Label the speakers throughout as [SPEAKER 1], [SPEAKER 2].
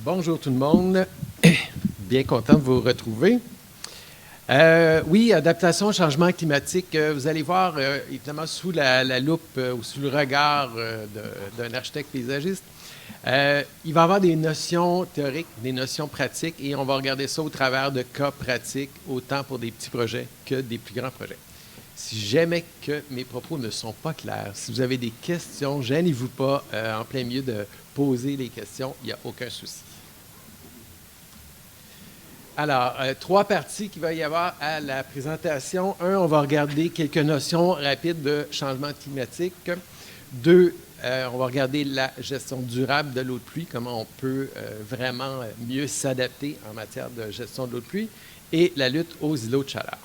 [SPEAKER 1] Bonjour tout le monde. Bien content de vous retrouver. Oui, adaptation au changement climatique. Vous allez voir, évidemment, sous la loupe ou sous le regard d'un architecte paysagiste, il va y avoir des notions théoriques, des notions pratiques, et on va regarder ça au travers de cas pratiques, autant pour des petits projets que des plus grands projets. Si jamais que mes propos ne sont pas clairs, si vous avez des questions, gênez-vous pas en plein milieu de poser les questions, il n'y a aucun souci. Alors, trois parties qu'il va y avoir à la présentation. Un, on va regarder quelques notions rapides de changement climatique. Deux, on va regarder la gestion durable de l'eau de pluie, comment on peut vraiment mieux s'adapter en matière de gestion de l'eau de pluie, et la lutte aux îlots de chaleur.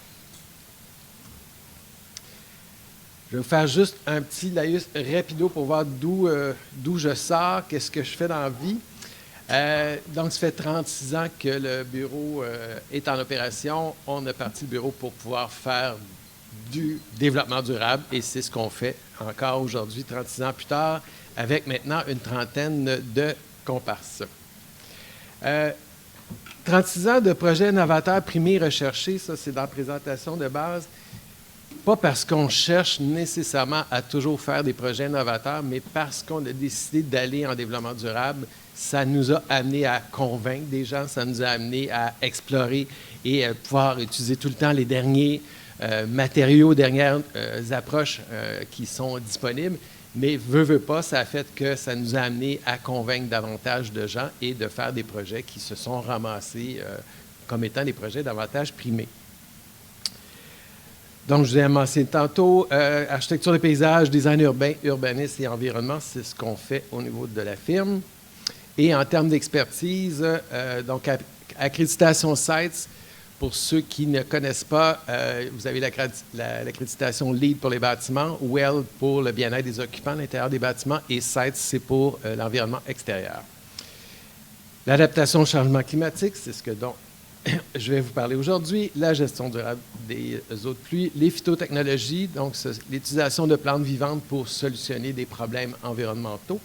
[SPEAKER 1] Je vais vous faire juste un petit laïus rapido pour voir d'où je sors, qu'est-ce que je fais dans la vie. Donc, ça fait 36 ans que le bureau est en opération. On a parti le bureau pour pouvoir faire du développement durable et c'est ce qu'on fait encore aujourd'hui, 36 ans plus tard, avec maintenant une trentaine de comparses. 36 ans de projets novateurs primés recherchés, ça c'est dans la présentation de base. Pas parce qu'on cherche nécessairement à toujours faire des projets novateurs, mais parce qu'on a décidé d'aller en développement durable. Ça nous a amené à convaincre des gens, ça nous a amené à explorer et à pouvoir utiliser tout le temps les derniers matériaux, dernières approches qui sont disponibles. Mais veut pas, ça a fait que ça nous a amené à convaincre davantage de gens et de faire des projets qui se sont ramassés comme étant des projets davantage primés. Donc, je vous ai mentionné tantôt, architecture de paysage, design urbain, urbanisme et environnement, c'est ce qu'on fait au niveau de la firme. Et en termes d'expertise, donc accréditation SITES, pour ceux qui ne connaissent pas, vous avez l'accréditation LEED pour les bâtiments, WELL pour le bien-être des occupants à l'intérieur des bâtiments et SITES, c'est pour l'environnement extérieur. L'adaptation au changement climatique, c'est ce que dont je vais vous parler aujourd'hui, la gestion durable des eaux de pluie, les phytotechnologies, donc l'utilisation de plantes vivantes pour solutionner des problèmes environnementaux.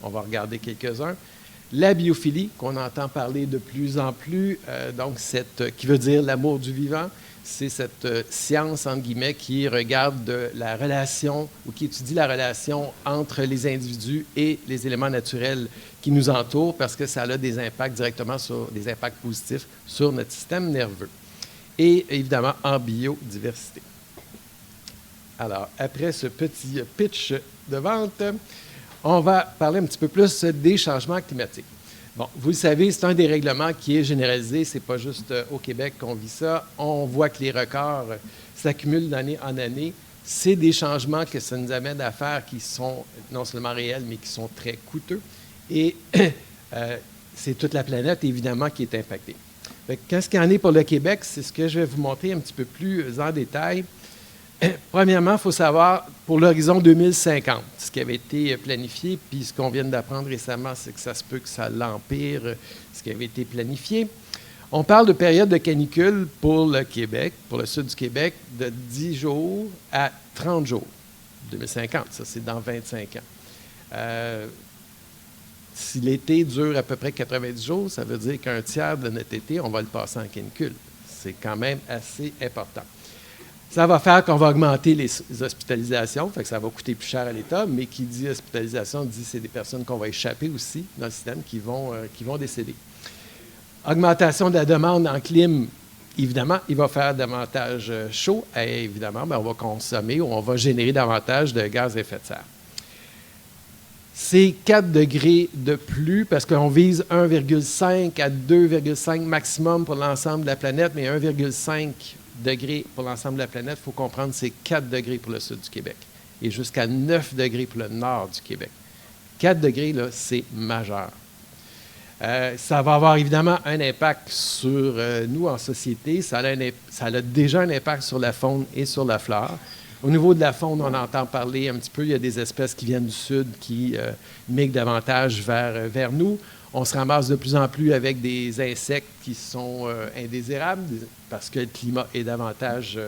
[SPEAKER 1] On va regarder quelques-uns. La biophilie, qu'on entend parler de plus en plus, donc qui veut dire l'amour du vivant, c'est cette science, entre guillemets, qui regarde la relation ou qui étudie la relation entre les individus et les éléments naturels qui nous entourent parce que ça a des impacts directement des impacts positifs sur notre système nerveux. Et évidemment, en biodiversité. Alors, après ce petit pitch de vente, on va parler un petit peu plus des changements climatiques. Bon, vous le savez, c'est un des règlements qui est généralisé. Ce n'est pas juste au Québec qu'on vit ça. On voit que les records s'accumulent d'année en année. C'est des changements que ça nous amène à faire qui sont non seulement réels, mais qui sont très coûteux. Et c'est toute la planète, évidemment, qui est impactée. Qu'est-ce qu'il y en est pour le Québec? C'est ce que je vais vous montrer un petit peu plus en détail. Premièrement, il faut savoir, pour l'horizon 2050, ce qui avait été planifié, puis ce qu'on vient d'apprendre récemment, c'est que ça se peut que ça l'empire, ce qui avait été planifié. On parle de période de canicule pour le Québec, pour le sud du Québec, de 10 jours à 30 jours. 2050, ça c'est dans 25 ans. Si l'été dure à peu près 90 jours, ça veut dire qu'un tiers de notre été, on va le passer en canicule. C'est quand même assez important. Ça va faire qu'on va augmenter les hospitalisations, fait que ça va coûter plus cher à l'État, mais qui dit hospitalisation dit que c'est des personnes qu'on va échapper aussi dans le système qui vont décéder. Augmentation de la demande en clim, évidemment, il va faire davantage chaud et évidemment, on va consommer ou on va générer davantage de gaz à effet de serre. C'est 4 degrés de plus parce qu'on vise 1,5 à 2,5 maximum pour l'ensemble de la planète, mais 1,5 degrés pour l'ensemble de la planète, il faut comprendre que c'est 4 degrés pour le sud du Québec et jusqu'à 9 degrés pour le nord du Québec. 4 degrés, là, c'est majeur. Ça va avoir évidemment un impact sur nous en société. Ça a déjà un impact sur la faune et sur la flore. Au niveau de la faune, on entend parler un petit peu, il y a des espèces qui viennent du sud qui migrent davantage vers nous. On se ramasse de plus en plus avec des insectes qui sont indésirables parce que le climat est davantage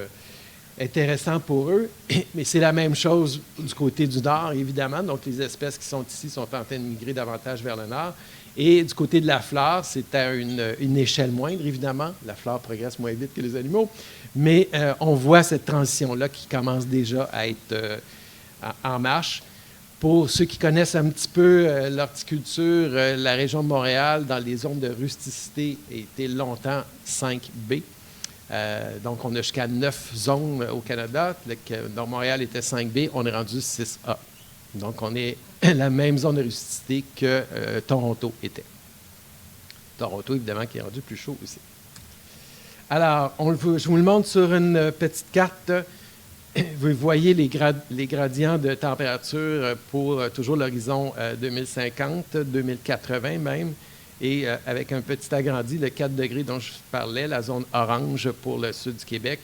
[SPEAKER 1] intéressant pour eux. Mais c'est la même chose du côté du nord, évidemment. Donc, les espèces qui sont ici sont en train de migrer davantage vers le nord. Et du côté de la flore, c'est à une échelle moindre, évidemment. La flore progresse moins vite que les animaux. Mais on voit cette transition-là qui commence déjà à être en marche. Pour ceux qui connaissent un petit peu l'horticulture, la région de Montréal, dans les zones de rusticité, était longtemps 5B. Donc, on a jusqu'à 9 zones au Canada. Dans Montréal était 5B, on est rendu 6A. Donc, on est la même zone de rusticité que Toronto était. Toronto, évidemment, qui est rendu plus chaud aussi. Alors, je vous le montre sur une petite carte. Vous voyez les gradients de température pour toujours l'horizon 2050, 2080 même, et avec un petit agrandi, le 4 degrés dont je parlais, la zone orange pour le sud du Québec,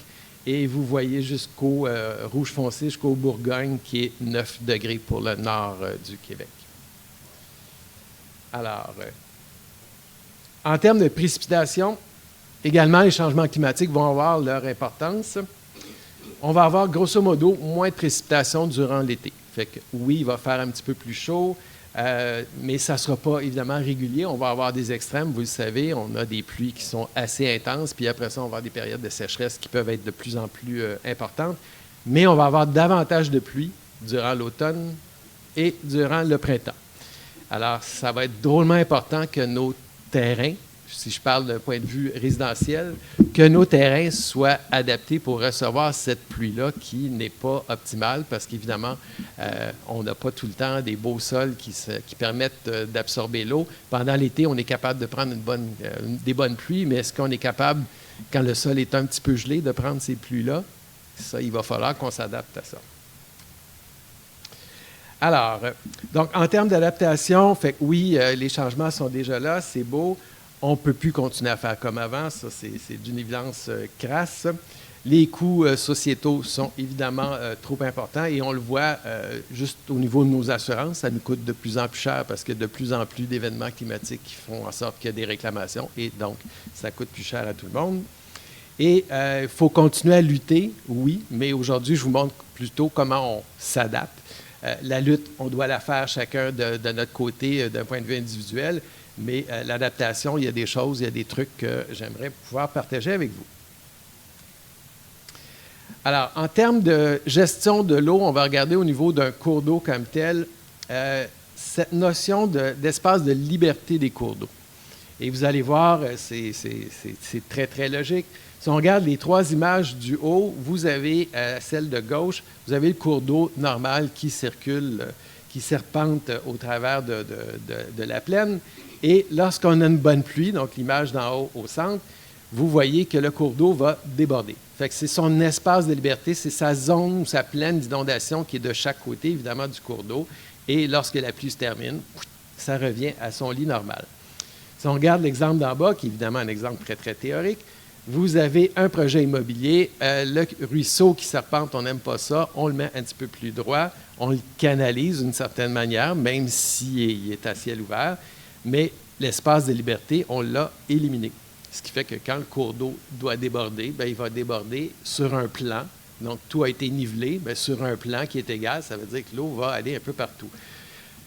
[SPEAKER 1] et vous voyez jusqu'au rouge foncé, jusqu'au Bourgogne, qui est 9 degrés pour le nord du Québec. Alors, en termes de précipitations, également, les changements climatiques vont avoir leur importance. On va avoir grosso modo moins de précipitations durant l'été. Fait que oui, il va faire un petit peu plus chaud, mais ça ne sera pas évidemment régulier. On va avoir des extrêmes, vous le savez, on a des pluies qui sont assez intenses, puis après ça, on va avoir des périodes de sécheresse qui peuvent être de plus en plus importantes. Mais on va avoir davantage de pluie durant l'automne et durant le printemps. Alors, ça va être drôlement important que nos terrains, si je parle d'un point de vue résidentiel, que nos terrains soient adaptés pour recevoir cette pluie-là qui n'est pas optimale parce qu'évidemment, on n'a pas tout le temps des beaux sols qui permettent d'absorber l'eau. Pendant l'été, on est capable de prendre des bonnes pluies, mais est-ce qu'on est capable, quand le sol est un petit peu gelé, de prendre ces pluies-là? Ça, il va falloir qu'on s'adapte à ça. Alors, donc, en termes d'adaptation, fait que oui, les changements sont déjà là, c'est beau. On ne peut plus continuer à faire comme avant, ça c'est d'une évidence crasse. Les coûts sociétaux sont évidemment trop importants et on le voit juste au niveau de nos assurances, ça nous coûte de plus en plus cher parce que de plus en plus d'événements climatiques qui font en sorte qu'il y a des réclamations et donc ça coûte plus cher à tout le monde. Et il faut continuer à lutter, oui, mais aujourd'hui je vous montre plutôt comment on s'adapte. La lutte, on doit la faire chacun de notre côté d'un point de vue individuel. Mais l'adaptation, il y a des choses, il y a des trucs que j'aimerais pouvoir partager avec vous. Alors, en termes de gestion de l'eau, on va regarder au niveau d'un cours d'eau comme tel, cette notion d'espace de liberté des cours d'eau. Et vous allez voir, c'est très, très logique. Si on regarde les trois images du haut, vous avez celle de gauche, vous avez le cours d'eau normal qui circule, qui serpente au travers de la plaine. Et lorsqu'on a une bonne pluie, donc l'image d'en haut au centre, vous voyez que le cours d'eau va déborder. Fait que c'est son espace de liberté, c'est sa zone ou sa plaine d'inondation qui est de chaque côté, évidemment, du cours d'eau. Et lorsque la pluie se termine, ça revient à son lit normal. Si on regarde l'exemple d'en bas, qui est évidemment un exemple très, très théorique, vous avez un projet immobilier, le ruisseau qui serpente, on n'aime pas ça, on le met un petit peu plus droit, on le canalise d'une certaine manière, même s'il est à ciel ouvert. Mais l'espace de liberté, on l'a éliminé. Ce qui fait que quand le cours d'eau doit déborder, bien, il va déborder sur un plan. Donc, tout a été nivelé bien, sur un plan qui est égal. Ça veut dire que l'eau va aller un peu partout.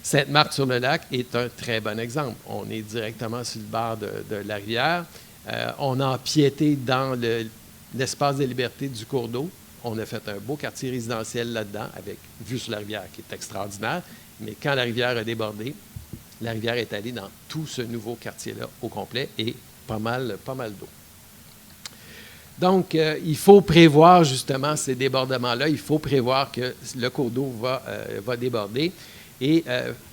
[SPEAKER 1] Sainte-Marthe-sur-le-Lac est un très bon exemple. On est directement sur le bord de la rivière. On a empiété dans l'espace de liberté du cours d'eau. On a fait un beau quartier résidentiel là-dedans, avec vue sur la rivière, qui est extraordinaire. Mais quand la rivière a débordé, la rivière est allée dans tout ce nouveau quartier-là au complet et pas mal d'eau. Donc, il faut prévoir justement ces débordements-là. Il faut prévoir que le cours d'eau va déborder. Et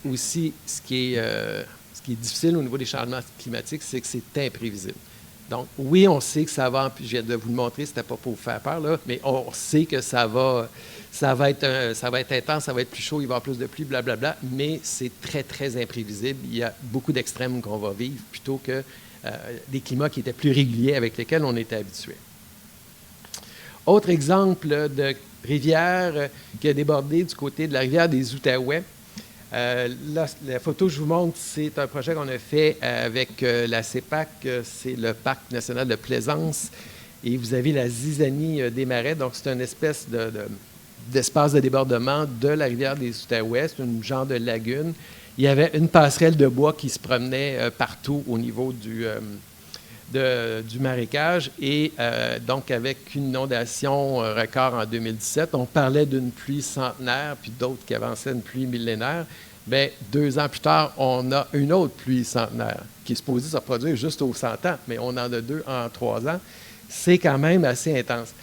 [SPEAKER 1] aussi, ce qui est difficile au niveau des changements climatiques, c'est que c'est imprévisible. Donc, oui, on sait que ça va, je viens de vous le montrer, c'était pas pour vous faire peur, là, mais on sait que ça va être intense, ça va être plus chaud, il va y avoir plus de pluie, blablabla, mais c'est très, très imprévisible. Il y a beaucoup d'extrêmes qu'on va vivre plutôt que des climats qui étaient plus réguliers avec lesquels on était habitué. Autre exemple de rivière qui a débordé du côté de la rivière des Outaouais. La photo que je vous montre, c'est un projet qu'on a fait avec la CEPAC, c'est le Parc national de Plaisance. Et vous avez la zizanie des marais, donc c'est une espèce d'espace de débordement de la rivière des Outaouais, un genre de lagune. Il y avait une passerelle de bois qui se promenait partout au niveau du marécage. Et donc, avec une inondation record en 2017, on parlait d'une pluie centenaire, puis d'autres qui avançaient une pluie millénaire. Bien, 2 ans plus tard, on a une autre pluie centenaire qui est supposée se produire juste aux 100 ans, mais on en a 2 en 3 ans. C'est quand même assez intense.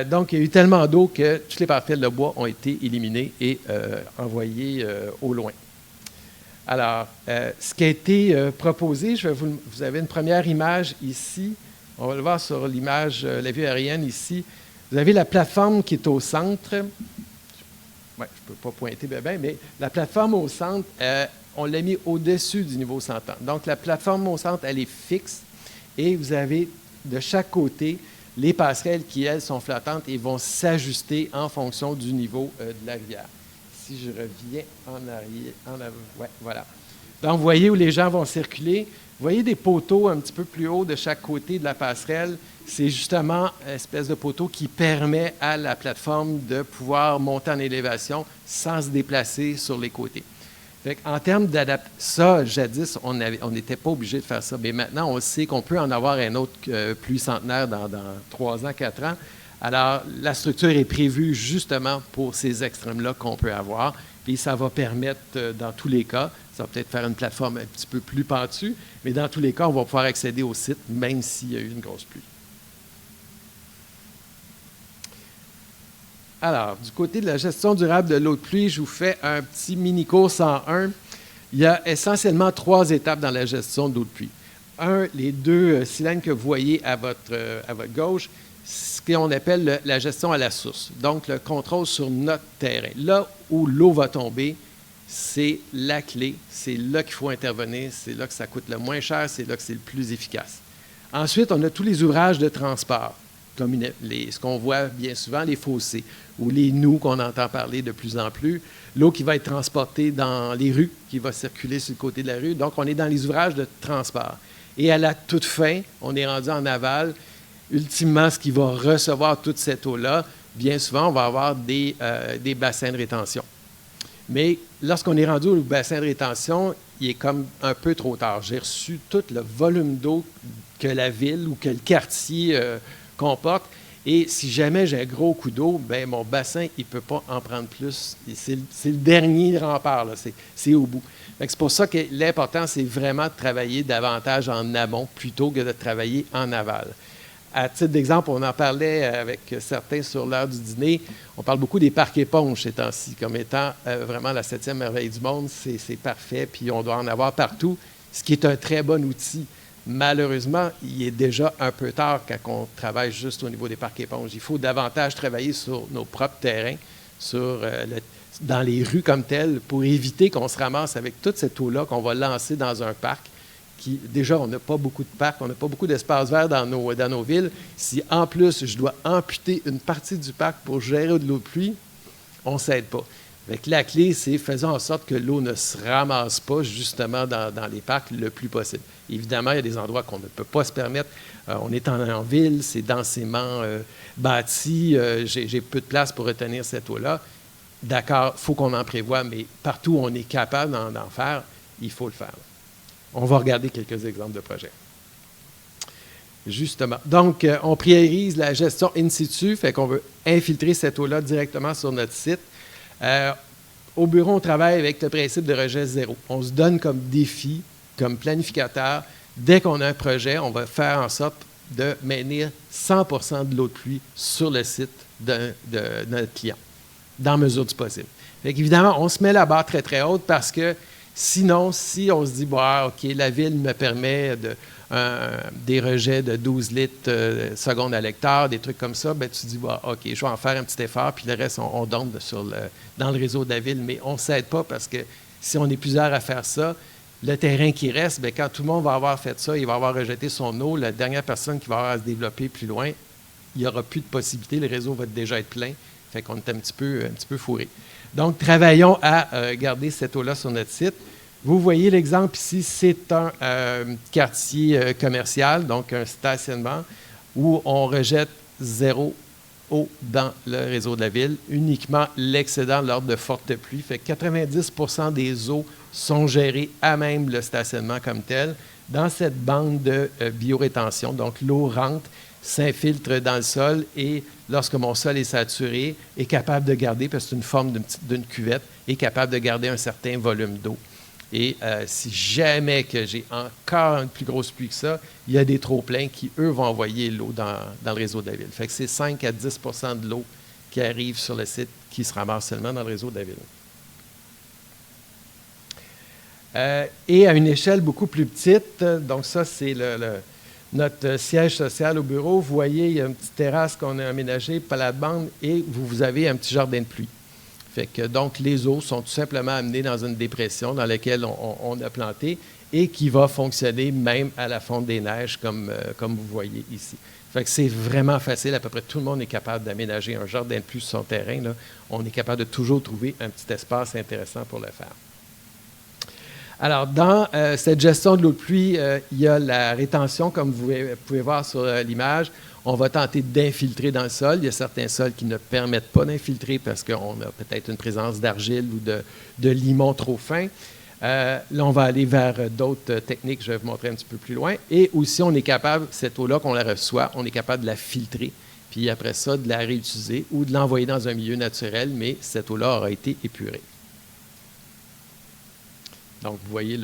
[SPEAKER 1] Donc, il y a eu tellement d'eau que toutes les parcelles de bois ont été éliminées et envoyées au loin. Alors, ce qui a été proposé, vous avez une première image ici. On va le voir sur l'image, la vue aérienne ici. Vous avez la plateforme qui est au centre. Ouais, je ne peux pas pointer bien, mais la plateforme au centre, on l'a mis au-dessus du niveau 100 ans. Donc, la plateforme au centre, elle est fixe et vous avez de chaque côté les passerelles qui, elles, sont flottantes et vont s'ajuster en fonction du niveau de la rivière. Si je reviens en arrière, ouais, voilà. Donc, vous voyez où les gens vont circuler. Vous voyez des poteaux un petit peu plus haut de chaque côté de la passerelle. C'est justement une espèce de poteau qui permet à la plateforme de pouvoir monter en élévation sans se déplacer sur les côtés. En termes d'adaptation, ça, jadis, on n'était pas obligé de faire ça. Mais maintenant, on sait qu'on peut en avoir un autre pluie centenaire dans 3 ans, 4 ans. Alors, la structure est prévue justement pour ces extrêmes-là qu'on peut avoir. Puis ça va permettre, dans tous les cas, ça va peut-être faire une plateforme un petit peu plus pentue, mais dans tous les cas, on va pouvoir accéder au site, même s'il y a eu une grosse pluie. Alors, du côté de la gestion durable de l'eau de pluie, je vous fais un petit mini-cours 101. Il y a essentiellement 3 étapes dans la gestion de l'eau de pluie. Les 2 cylindres que vous voyez à votre gauche, ce qu'on appelle la gestion à la source, donc le contrôle sur notre terrain. Là où l'eau va tomber, c'est la clé, c'est là qu'il faut intervenir, c'est là que ça coûte le moins cher, c'est là que c'est le plus efficace. Ensuite, on a tous les ouvrages de transport, comme ce qu'on voit bien souvent, les fossés ou les noues qu'on entend parler de plus en plus, l'eau qui va être transportée dans les rues, qui va circuler sur le côté de la rue. Donc, on est dans les ouvrages de transport. Et à la toute fin, on est rendu en aval. Ultimement, ce qui va recevoir toute cette eau-là, bien souvent, on va avoir des bassins de rétention. Mais lorsqu'on est rendu au bassin de rétention, il est comme un peu trop tard. J'ai reçu tout le volume d'eau que la ville ou que le quartier comporte. Et si jamais j'ai un gros coup d'eau, bien, mon bassin, il ne peut pas en prendre plus. C'est le dernier rempart, là. C'est au bout. C'est pour ça que l'important, c'est vraiment de travailler davantage en amont plutôt que de travailler en aval. À titre d'exemple, on en parlait avec certains sur l'heure du dîner. On parle beaucoup des parcs éponges ces temps-ci, comme étant vraiment la 7e merveille du monde. C'est parfait, puis on doit en avoir partout, ce qui est un très bon outil. Malheureusement, il est déjà un peu tard quand on travaille juste au niveau des parcs éponges. Il faut davantage travailler sur nos propres terrains, dans les rues comme telles, pour éviter qu'on se ramasse avec toute cette eau-là qu'on va lancer dans un parc. Déjà, on n'a pas beaucoup de parcs, on n'a pas beaucoup d'espace vert dans nos villes. Si, en plus, je dois amputer une partie du parc pour gérer de l'eau de pluie, on ne s'aide pas. Donc, la clé, c'est faisons en sorte que l'eau ne se ramasse pas justement dans les parcs le plus possible. Évidemment, il y a des endroits qu'on ne peut pas se permettre. On est en ville, c'est densément bâti, j'ai peu de place pour retenir cette eau-là. D'accord, il faut qu'on en prévoie, mais partout où on est capable d'en faire, il faut le faire. On va regarder quelques exemples de projets. Justement. Donc, on priorise la gestion in situ, fait qu'on veut infiltrer cette eau-là directement sur notre site. Au bureau, on travaille avec le principe de rejet zéro. On se donne comme défi, comme planificateur, dès qu'on a un projet, on va faire en sorte de maintenir 100% de l'eau de pluie sur le site de notre client, dans mesure du possible. Fait qu'évidemment, on se met la barre très, très haute parce que sinon, si on se dit, bon, OK, la ville me permet des rejets de 12 litres seconde à l'hectare, des trucs comme ça, bien, tu dis, bon, OK, je vais en faire un petit effort, puis le reste, on donne dans le réseau de la ville. Mais on ne s'aide pas parce que si on est plusieurs à faire ça, le terrain qui reste, bien, quand tout le monde va avoir fait ça, il va avoir rejeté son eau, la dernière personne qui va avoir à se développer plus loin, il n'y aura plus de possibilités, le réseau va déjà être plein. Fait qu'on est un petit peu fourré. Donc, travaillons à garder cette eau-là sur notre site. Vous voyez l'exemple ici, c'est un quartier commercial, donc un stationnement. où on rejette zéro eau dans le réseau de la ville, uniquement l'excédent lors de fortes pluies. Fait que 90 % des eaux sont gérées à même le stationnement comme tel dans cette bande de biorétention. Donc, l'eau rentre, s'infiltre dans le sol et lorsque mon sol est saturé, est capable de garder, parce que c'est une forme d'une cuvette, est capable de garder un certain volume d'eau. Et si jamais que j'ai encore une plus grosse pluie que ça, il y a des trop-pleins qui, eux, vont envoyer l'eau dans le réseau de la ville. Fait que c'est 5 à 10 % de l'eau qui arrive sur le site qui se ramasse seulement dans le réseau de la ville. Et à une échelle beaucoup plus petite, donc ça, c'est notre siège social au bureau. Vous voyez, il y a une petite terrasse qu'on a aménagée, plate-bande, et vous avez un petit jardin de pluie. Fait que, donc, les eaux sont tout simplement amenées dans une dépression dans laquelle on a planté et qui va fonctionner même à la fonte des neiges, comme vous voyez ici. Fait que c'est vraiment facile. À peu près tout le monde est capable d'aménager un jardin de pluie sur son terrain, là. On est capable de toujours trouver un petit espace intéressant pour le faire. Alors, dans cette gestion de l'eau de pluie, il y a la rétention, comme vous pouvez voir sur l'image. On va tenter d'infiltrer dans le sol. Il y a certains sols qui ne permettent pas d'infiltrer parce qu'on a peut-être une présence d'argile ou de limon trop fin. Là, on va aller vers d'autres techniques, je vais vous montrer un petit peu plus loin. Et aussi, on est capable, cette eau-là qu'on la reçoit, on est capable de la filtrer, puis après ça, de la réutiliser ou de l'envoyer dans un milieu naturel, mais cette eau-là aura été épurée. Donc, vous voyez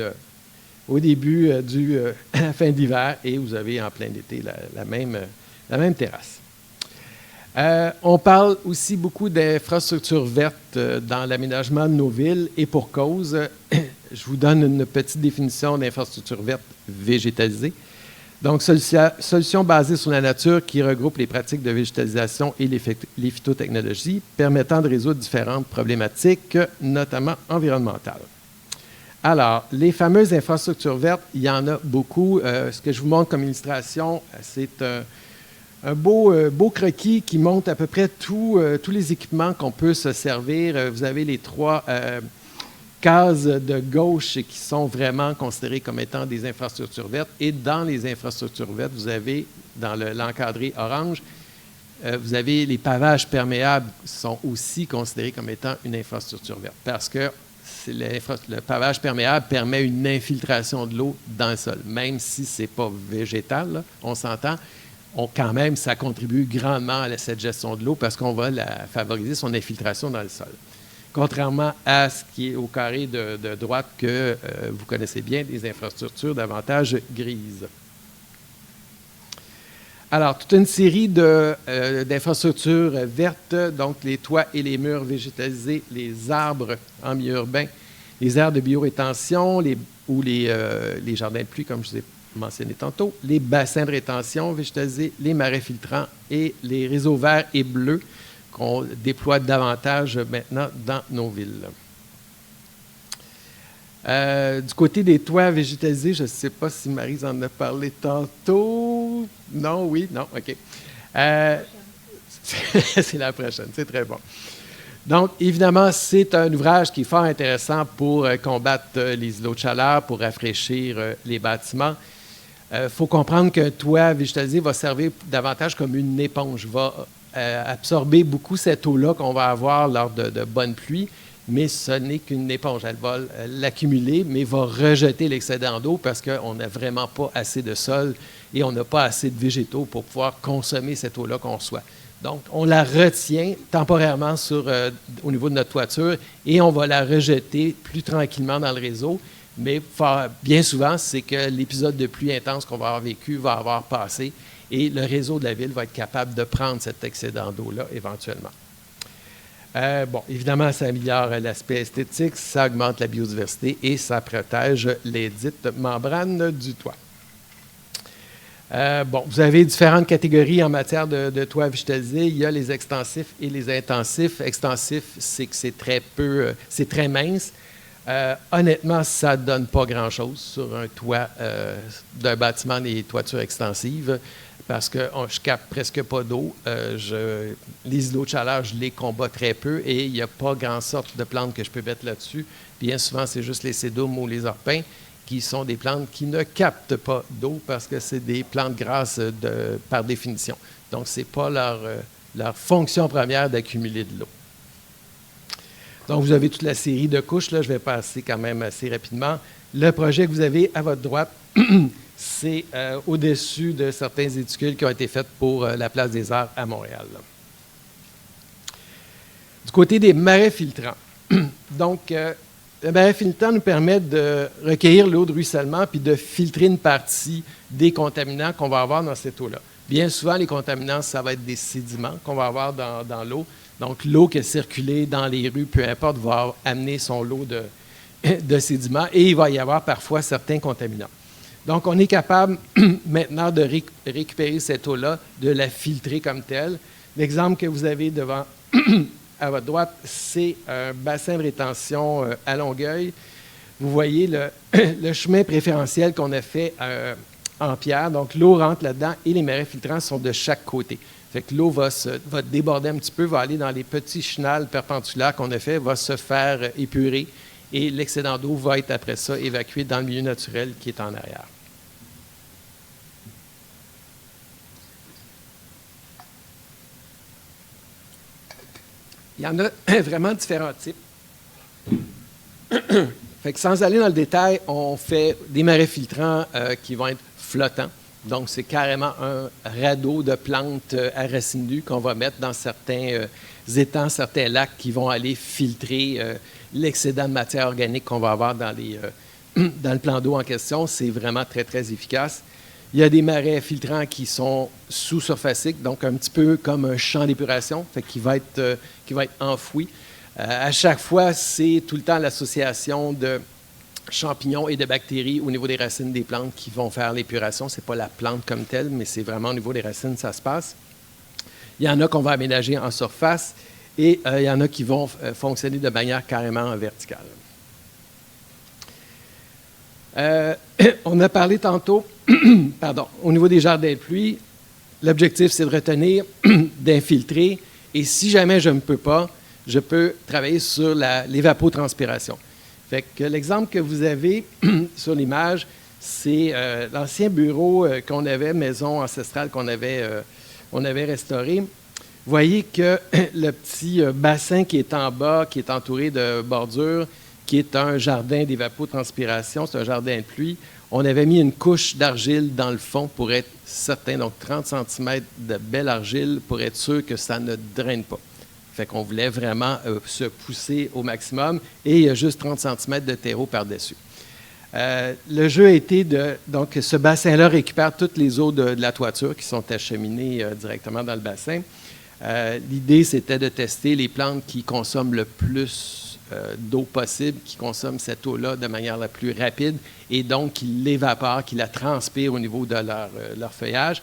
[SPEAKER 1] au début à la fin de l'hiver et vous avez en plein été la même terrasse. On parle aussi beaucoup d'infrastructures vertes dans l'aménagement de nos villes et pour cause. Je vous donne une petite définition d'infrastructure verte végétalisée. Donc, solution basée sur la nature qui regroupe les pratiques de végétalisation et les phytotechnologies permettant de résoudre différentes problématiques, notamment environnementales. Alors, les fameuses infrastructures vertes, il y en a beaucoup. Ce que je vous montre comme illustration, c'est un beau croquis qui montre à peu près tous les équipements qu'on peut se servir. Vous avez les 3 cases de gauche qui sont vraiment considérées comme étant des infrastructures vertes. Et dans les infrastructures vertes, vous avez, dans l'encadré orange, vous avez les pavages perméables qui sont aussi considérés comme étant une infrastructure verte parce que le pavage perméable permet une infiltration de l'eau dans le sol. Même si ce n'est pas végétal, là, on s'entend, quand même, ça contribue grandement à cette gestion de l'eau parce qu'on va favoriser son infiltration dans le sol. Contrairement à ce qui est au carré de droite que vous connaissez bien, des infrastructures davantage grises. Alors, toute une série d'infrastructures vertes, donc les toits et les murs végétalisés, les arbres en milieu urbain, les aires de biorétention ou les jardins de pluie, comme je vous ai mentionné tantôt, les bassins de rétention végétalisés, les marais filtrants et les réseaux verts et bleus qu'on déploie davantage maintenant dans nos villes. Du côté des toits végétalisés, je ne sais pas si Maryse en a parlé tantôt. Non, oui, non, OK. C'est la prochaine, c'est très bon. Donc, évidemment, c'est un ouvrage qui est fort intéressant pour combattre les îlots de chaleur, pour rafraîchir les bâtiments. Il faut comprendre qu'un toit végétalisé va servir davantage comme une éponge, va absorber beaucoup cette eau-là qu'on va avoir lors de bonnes pluies, mais ce n'est qu'une éponge. Elle va l'accumuler, mais va rejeter l'excédent d'eau parce qu'on n'a vraiment pas assez de sol et on n'a pas assez de végétaux pour pouvoir consommer cette eau-là qu'on reçoit. Donc, on la retient temporairement au niveau de notre toiture et on va la rejeter plus tranquillement dans le réseau. Mais bien souvent, c'est que l'épisode de pluie intense qu'on va avoir vécu va avoir passé et le réseau de la ville va être capable de prendre cet excédent d'eau-là éventuellement. Bon, évidemment, ça améliore l'aspect esthétique, ça augmente la biodiversité et ça protège les dites membranes du toit. Bon, vous avez différentes catégories en matière de toits végétalisés. Il y a les extensifs et les intensifs. Extensif, c'est que c'est très mince. Honnêtement, ça ne donne pas grand-chose sur un toit d'un bâtiment, les toitures extensives, parce que je capte presque pas d'eau. Les îlots de chaleur, je les combats très peu et il n'y a pas grand sorte de plantes que je peux mettre là-dessus. Bien souvent, c'est juste les sédums ou les orpins. qui sont des plantes qui ne captent pas d'eau parce que c'est des plantes grasses par définition. Donc, ce n'est pas leur fonction première d'accumuler de l'eau. Donc, vous avez toute la série de couches. Là, je vais passer quand même assez rapidement. Le projet que vous avez à votre droite, c'est au-dessus de certains éticules qui ont été faits pour la Place des Arts à Montréal. Là. Du côté des marais filtrants, donc, le marais filtrant nous permet de recueillir l'eau de ruissellement puis de filtrer une partie des contaminants qu'on va avoir dans cette eau-là. Bien souvent, les contaminants, ça va être des sédiments qu'on va avoir dans l'eau. Donc, l'eau qui a circulé dans les rues, peu importe, va amener son lot de sédiments et il va y avoir parfois certains contaminants. Donc, on est capable maintenant de récupérer cette eau-là, de la filtrer comme telle. L'exemple que vous avez devant à votre droite, c'est un bassin de rétention à Longueuil. Vous voyez le chemin préférentiel qu'on a fait en pierre. Donc, l'eau rentre là-dedans et les marais filtrants sont de chaque côté. Fait que l'eau va déborder un petit peu, va aller dans les petits chenals perpendiculaires qu'on a fait, va se faire épurer et l'excédent d'eau va être après ça évacué dans le milieu naturel qui est en arrière. Il y en a vraiment différents types. Fait que sans aller dans le détail, on fait des marais filtrants qui vont être flottants. Donc, c'est carrément un radeau de plantes à racines nues qu'on va mettre dans certains étangs, certains lacs qui vont aller filtrer l'excédent de matière organique qu'on va avoir dans le plan d'eau en question. C'est vraiment très, très efficace. Il y a des marais filtrants qui sont sous-surfaciques, donc un petit peu comme un champ d'épuration, qui va être enfoui. À chaque fois, c'est tout le temps l'association de champignons et de bactéries au niveau des racines des plantes qui vont faire l'épuration. Ce n'est pas la plante comme telle, mais c'est vraiment au niveau des racines que ça se passe. Il y en a qu'on va aménager en surface et il y en a qui vont fonctionner de manière carrément verticale. On a parlé tantôt, au niveau des jardins de pluie, l'objectif, c'est de retenir, d'infiltrer, et si jamais je ne peux pas, je peux travailler sur l'évapotranspiration. Fait que l'exemple que vous avez sur l'image, c'est l'ancien bureau qu'on avait, maison ancestrale qu'on avait restauré. Vous voyez que le petit bassin qui est en bas, qui est entouré de bordures, qui est un jardin d'évapotranspiration, c'est un jardin de pluie. On avait mis une couche d'argile dans le fond pour être certain, donc 30 cm de belle argile pour être sûr que ça ne draine pas. Fait qu'on voulait vraiment se pousser au maximum et il y a juste 30 cm de terreau par-dessus. Le jeu a été donc ce bassin-là récupère toutes les eaux de la toiture qui sont acheminées directement dans le bassin. L'idée, c'était de tester les plantes qui consomment le plus d'eau possible, qui consomment cette eau-là de manière la plus rapide et donc qui l'évaporent, qui la transpirent au niveau de leur feuillage.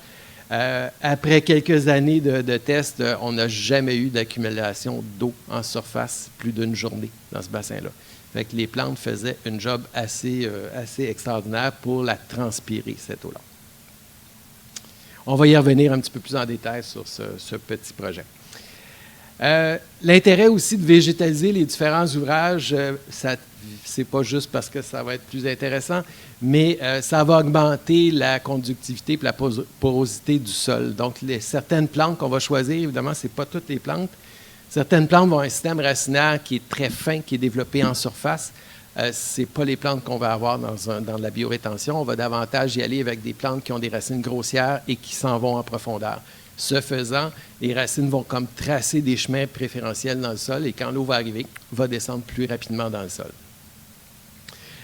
[SPEAKER 1] Après quelques années de tests, on n'a jamais eu d'accumulation d'eau en surface plus d'une journée dans ce bassin-là. Fait que les plantes faisaient un job assez extraordinaire pour la transpirer, cette eau-là. On va y revenir un petit peu plus en détail sur ce petit projet. L'intérêt aussi de végétaliser les différents ouvrages, c'est pas juste parce que ça va être plus intéressant, mais ça va augmenter la conductivité et la porosité du sol. Donc, certaines plantes qu'on va choisir, évidemment, ce n'est pas toutes les plantes. Certaines plantes vont avoir un système racinaire qui est très fin, qui est développé en surface. Ce n'est pas les plantes qu'on va avoir dans la biorétention. On va davantage y aller avec des plantes qui ont des racines grossières et qui s'en vont en profondeur. Ce faisant, les racines vont comme tracer des chemins préférentiels dans le sol et quand l'eau va arriver, va descendre plus rapidement dans le sol.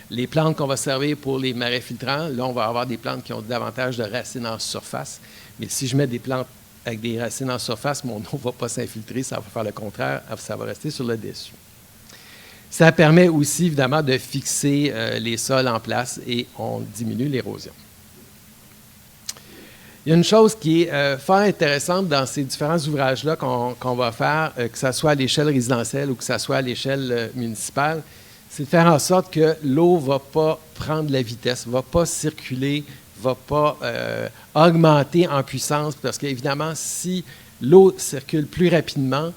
[SPEAKER 1] Les plantes qu'on va servir pour les marais filtrants, là, on va avoir des plantes qui ont davantage de racines en surface. Mais si je mets des plantes avec des racines en surface, mon eau ne va pas s'infiltrer, ça va faire le contraire, ça va rester sur le dessus. Ça permet aussi, évidemment, de fixer les sols en place et on diminue l'érosion. Il y a une chose qui est fort intéressante dans ces différents ouvrages-là qu'on va faire, que ce soit à l'échelle résidentielle ou que ce soit à l'échelle municipale, c'est de faire en sorte que l'eau ne va pas prendre la vitesse, ne va pas circuler, ne va pas augmenter en puissance, parce qu'évidemment, si l'eau circule plus rapidement,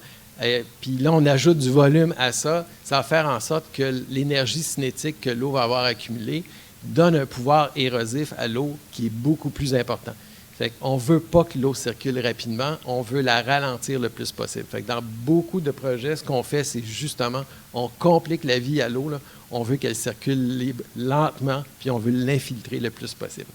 [SPEAKER 1] puis là, on ajoute du volume à ça, ça va faire en sorte que l'énergie cinétique que l'eau va avoir accumulée donne un pouvoir érosif à l'eau qui est beaucoup plus important. On ne veut pas que l'eau circule rapidement, on veut la ralentir le plus possible. Dans beaucoup de projets, ce qu'on fait, c'est justement, on complique la vie à l'eau. On veut qu'elle circule lentement, puis on veut l'infiltrer le plus possible.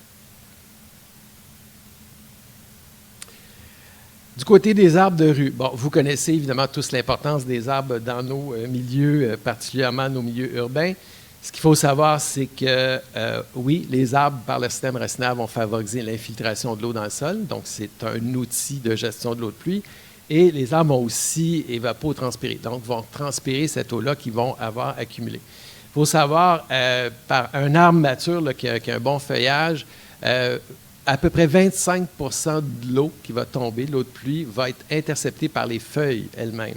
[SPEAKER 1] Du côté des arbres de rue, bon, vous connaissez évidemment tous l'importance des arbres dans nos milieux, particulièrement nos milieux urbains. Ce qu'il faut savoir, c'est que, oui, les arbres, par le système racinaire, vont favoriser l'infiltration de l'eau dans le sol. Donc, c'est un outil de gestion de l'eau de pluie. Et les arbres vont aussi évapotranspirer. Donc, vont transpirer cette eau-là qu'ils vont avoir accumulée. Il faut savoir, par un arbre mature là, qui a un bon feuillage, à peu près 25 de l'eau qui va tomber, l'eau de pluie, va être interceptée par les feuilles elles-mêmes.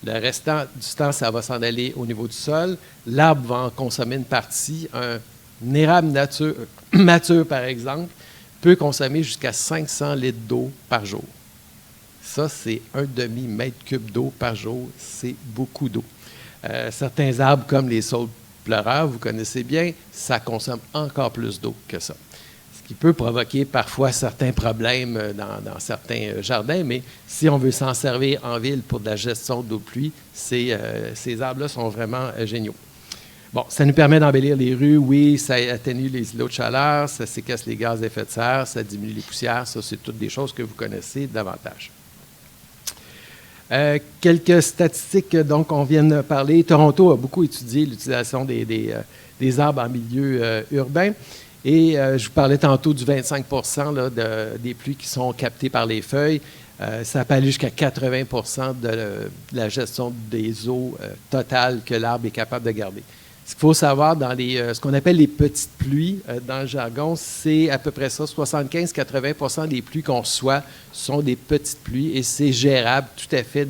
[SPEAKER 1] Le restant du temps, ça va s'en aller au niveau du sol. L'arbre va en consommer une partie. Un érable mature, par exemple, peut consommer jusqu'à 500 litres d'eau par jour. Ça, c'est un demi-mètre cube d'eau par jour. C'est beaucoup d'eau. Certains arbres, comme les saules pleureurs, vous connaissez bien, ça consomme encore plus d'eau que ça. Ce qui peut provoquer parfois certains problèmes dans certains jardins, mais si on veut s'en servir en ville pour de la gestion d'eau de pluie, ces arbres-là sont vraiment géniaux. Bon, ça nous permet d'embellir les rues, oui, ça atténue les îlots de chaleur, ça séquestre les gaz à effet de serre, ça diminue les poussières, ça, c'est toutes des choses que vous connaissez davantage. Quelques statistiques dont on vient de parler. Toronto a beaucoup étudié l'utilisation des arbres en milieu urbain. Et je vous parlais tantôt du 25 là, des pluies qui sont captées par les feuilles. Ça peut aller jusqu'à 80 de la gestion des eaux totales que l'arbre est capable de garder. Ce qu'il faut savoir dans ce qu'on appelle les petites pluies dans le jargon, c'est à peu près ça, 75-80 des pluies qu'on reçoit sont des petites pluies et c'est gérable tout à fait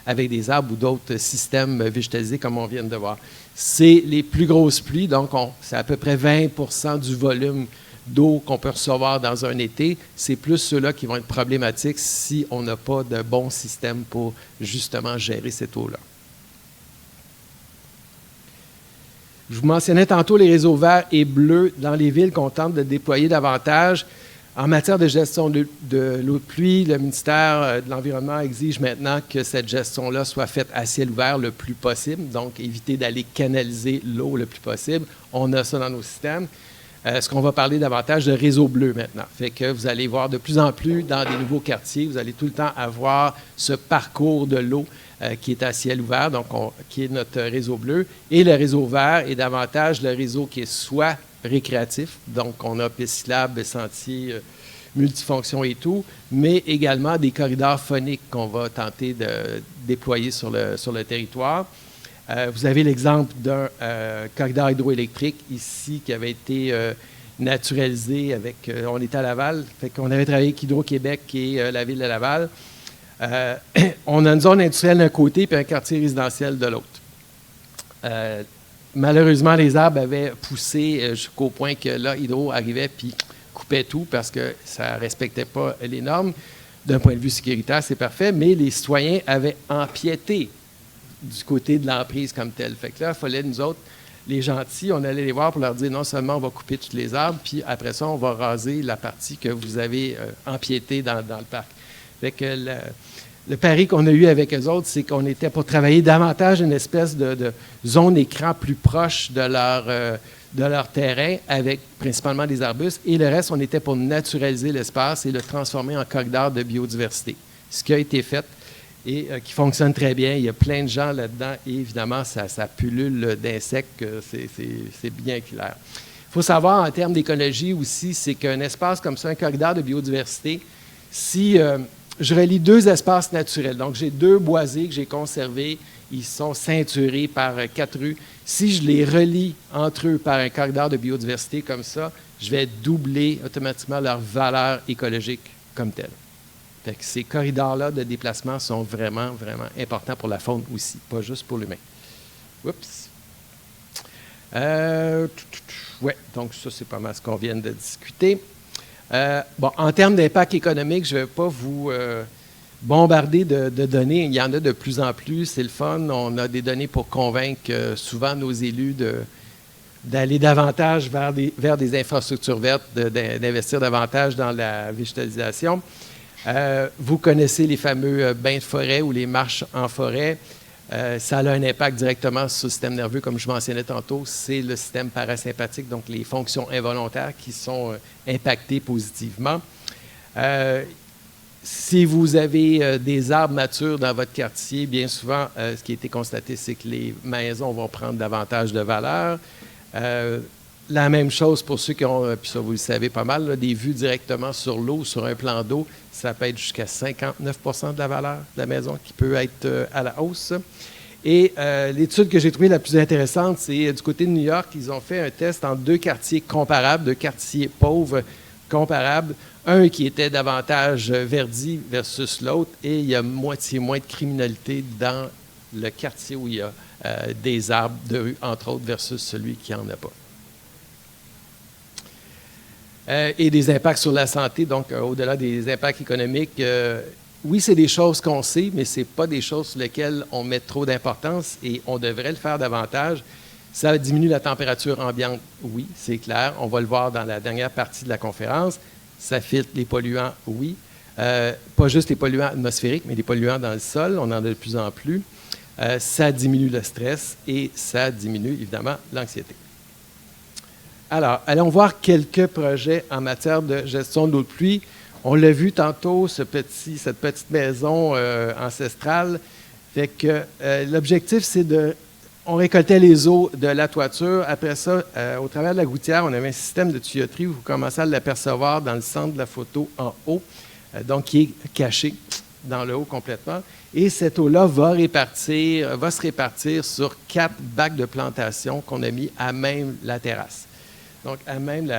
[SPEAKER 1] avec des arbres ou d'autres systèmes végétalisés comme on vient de voir. C'est les plus grosses pluies, donc c'est à peu près 20 du volume d'eau qu'on peut recevoir dans un été. C'est plus ceux-là qui vont être problématiques si on n'a pas de bon système pour justement gérer cette eau-là. Je vous mentionnais tantôt les réseaux verts et bleus dans les villes qu'on tente de déployer davantage. En matière de gestion de l'eau de pluie, le ministère de l'Environnement exige maintenant que cette gestion-là soit faite à ciel ouvert le plus possible, donc éviter d'aller canaliser l'eau le plus possible. On a ça dans nos systèmes. Ce qu'on va parler davantage de réseaux bleus maintenant. Fait que vous allez voir de plus en plus dans des nouveaux quartiers, vous allez tout le temps avoir ce parcours de l'eau qui est à ciel ouvert, donc qui est notre réseau bleu. Et le réseau vert est davantage le réseau qui est soit récréatif, donc on a pistes cyclables, sentiers, multifonctions et tout, mais également des corridors phoniques qu'on va tenter de déployer sur le territoire. Vous avez l'exemple d'un corridor hydroélectrique ici qui avait été naturalisé avec... on était à Laval, fait qu'on avait travaillé avec Hydro-Québec et la ville de Laval. On a une zone industrielle d'un côté puis un quartier résidentiel de l'autre. Malheureusement, les arbres avaient poussé jusqu'au point que là, Hydro arrivait puis coupait tout parce que ça ne respectait pas les normes. D'un point de vue sécuritaire, c'est parfait, mais les citoyens avaient empiété du côté de l'emprise comme telle. Fait que là, il fallait, nous autres, les gentils, on allait les voir pour leur dire non seulement on va couper tous les arbres, puis après ça, on va raser la partie que vous avez empiétée dans le parc. Fait que le pari qu'on a eu avec eux autres, c'est qu'on était pour travailler davantage une espèce de zone écran plus proche de leur terrain, avec principalement des arbustes, et le reste, on était pour naturaliser l'espace et le transformer en corridor de biodiversité. Ce qui a été fait et qui fonctionne très bien. Il y a plein de gens là-dedans et évidemment, ça pullule d'insectes, c'est bien clair. Il faut savoir, en termes d'écologie aussi, c'est qu'un espace comme ça, un corridor de biodiversité, si je relie deux espaces naturels, donc j'ai deux boisés que j'ai conservés, ils sont ceinturés par 4 rues. Si je les relie entre eux par un corridor de biodiversité comme ça, je vais doubler automatiquement leur valeur écologique comme telle. Fait que ces corridors-là de déplacement sont vraiment, vraiment importants pour la faune aussi, pas juste pour l'humain. Oups. Oui, donc ça, c'est pas mal ce qu'on vient de discuter. Bon, en termes d'impact économique, je ne vais pas vous bombarder de données. Il y en a de plus en plus. C'est le fun. On a des données pour convaincre souvent nos élus d'aller davantage vers des infrastructures vertes, d'investir davantage dans la végétalisation. Vous connaissez les fameux bains de forêt ou les marches en forêt. Ça a un impact directement sur le système nerveux, comme je mentionnais tantôt. C'est le système parasympathique, donc les fonctions involontaires qui sont impactées positivement. Si vous avez des arbres matures dans votre quartier, bien souvent, ce qui a été constaté, c'est que les maisons vont prendre davantage de valeur. La même chose pour ceux qui ont, puis ça vous le savez pas mal, là, des vues directement sur l'eau, sur un plan d'eau, ça peut être jusqu'à 59 de la valeur de la maison qui peut être à la hausse. Et l'étude que j'ai trouvée la plus intéressante, c'est du côté de New York, ils ont fait un test en deux quartiers comparables, deux quartiers pauvres comparables, un qui était davantage verdi versus l'autre, et il y a moitié moins de criminalité dans le quartier où il y a des arbres de rue, entre autres, versus celui qui n'en a pas. Et des impacts sur la santé, donc au-delà des impacts économiques, oui, c'est des choses qu'on sait, mais ce n'est pas des choses sur lesquelles on met trop d'importance et on devrait le faire davantage. Ça diminue la température ambiante, oui, c'est clair. On va le voir dans la dernière partie de la conférence. Ça filtre les polluants, oui. Pas juste les polluants atmosphériques, mais les polluants dans le sol, on en a de plus en plus. Ça diminue le stress et ça diminue évidemment l'anxiété. Alors, allons voir quelques projets en matière de gestion de l'eau de pluie. On l'a vu tantôt, cette petite maison ancestrale. Fait que l'objectif, c'est on récoltait les eaux de la toiture. Après ça, au travers de la gouttière, on avait un système de tuyauterie où vous commencez à l'apercevoir dans le centre de la photo en haut, donc qui est caché dans le haut complètement. Et cette eau-là va se répartir sur 4 bacs de plantation qu'on a mis à même la terrasse. Donc, à même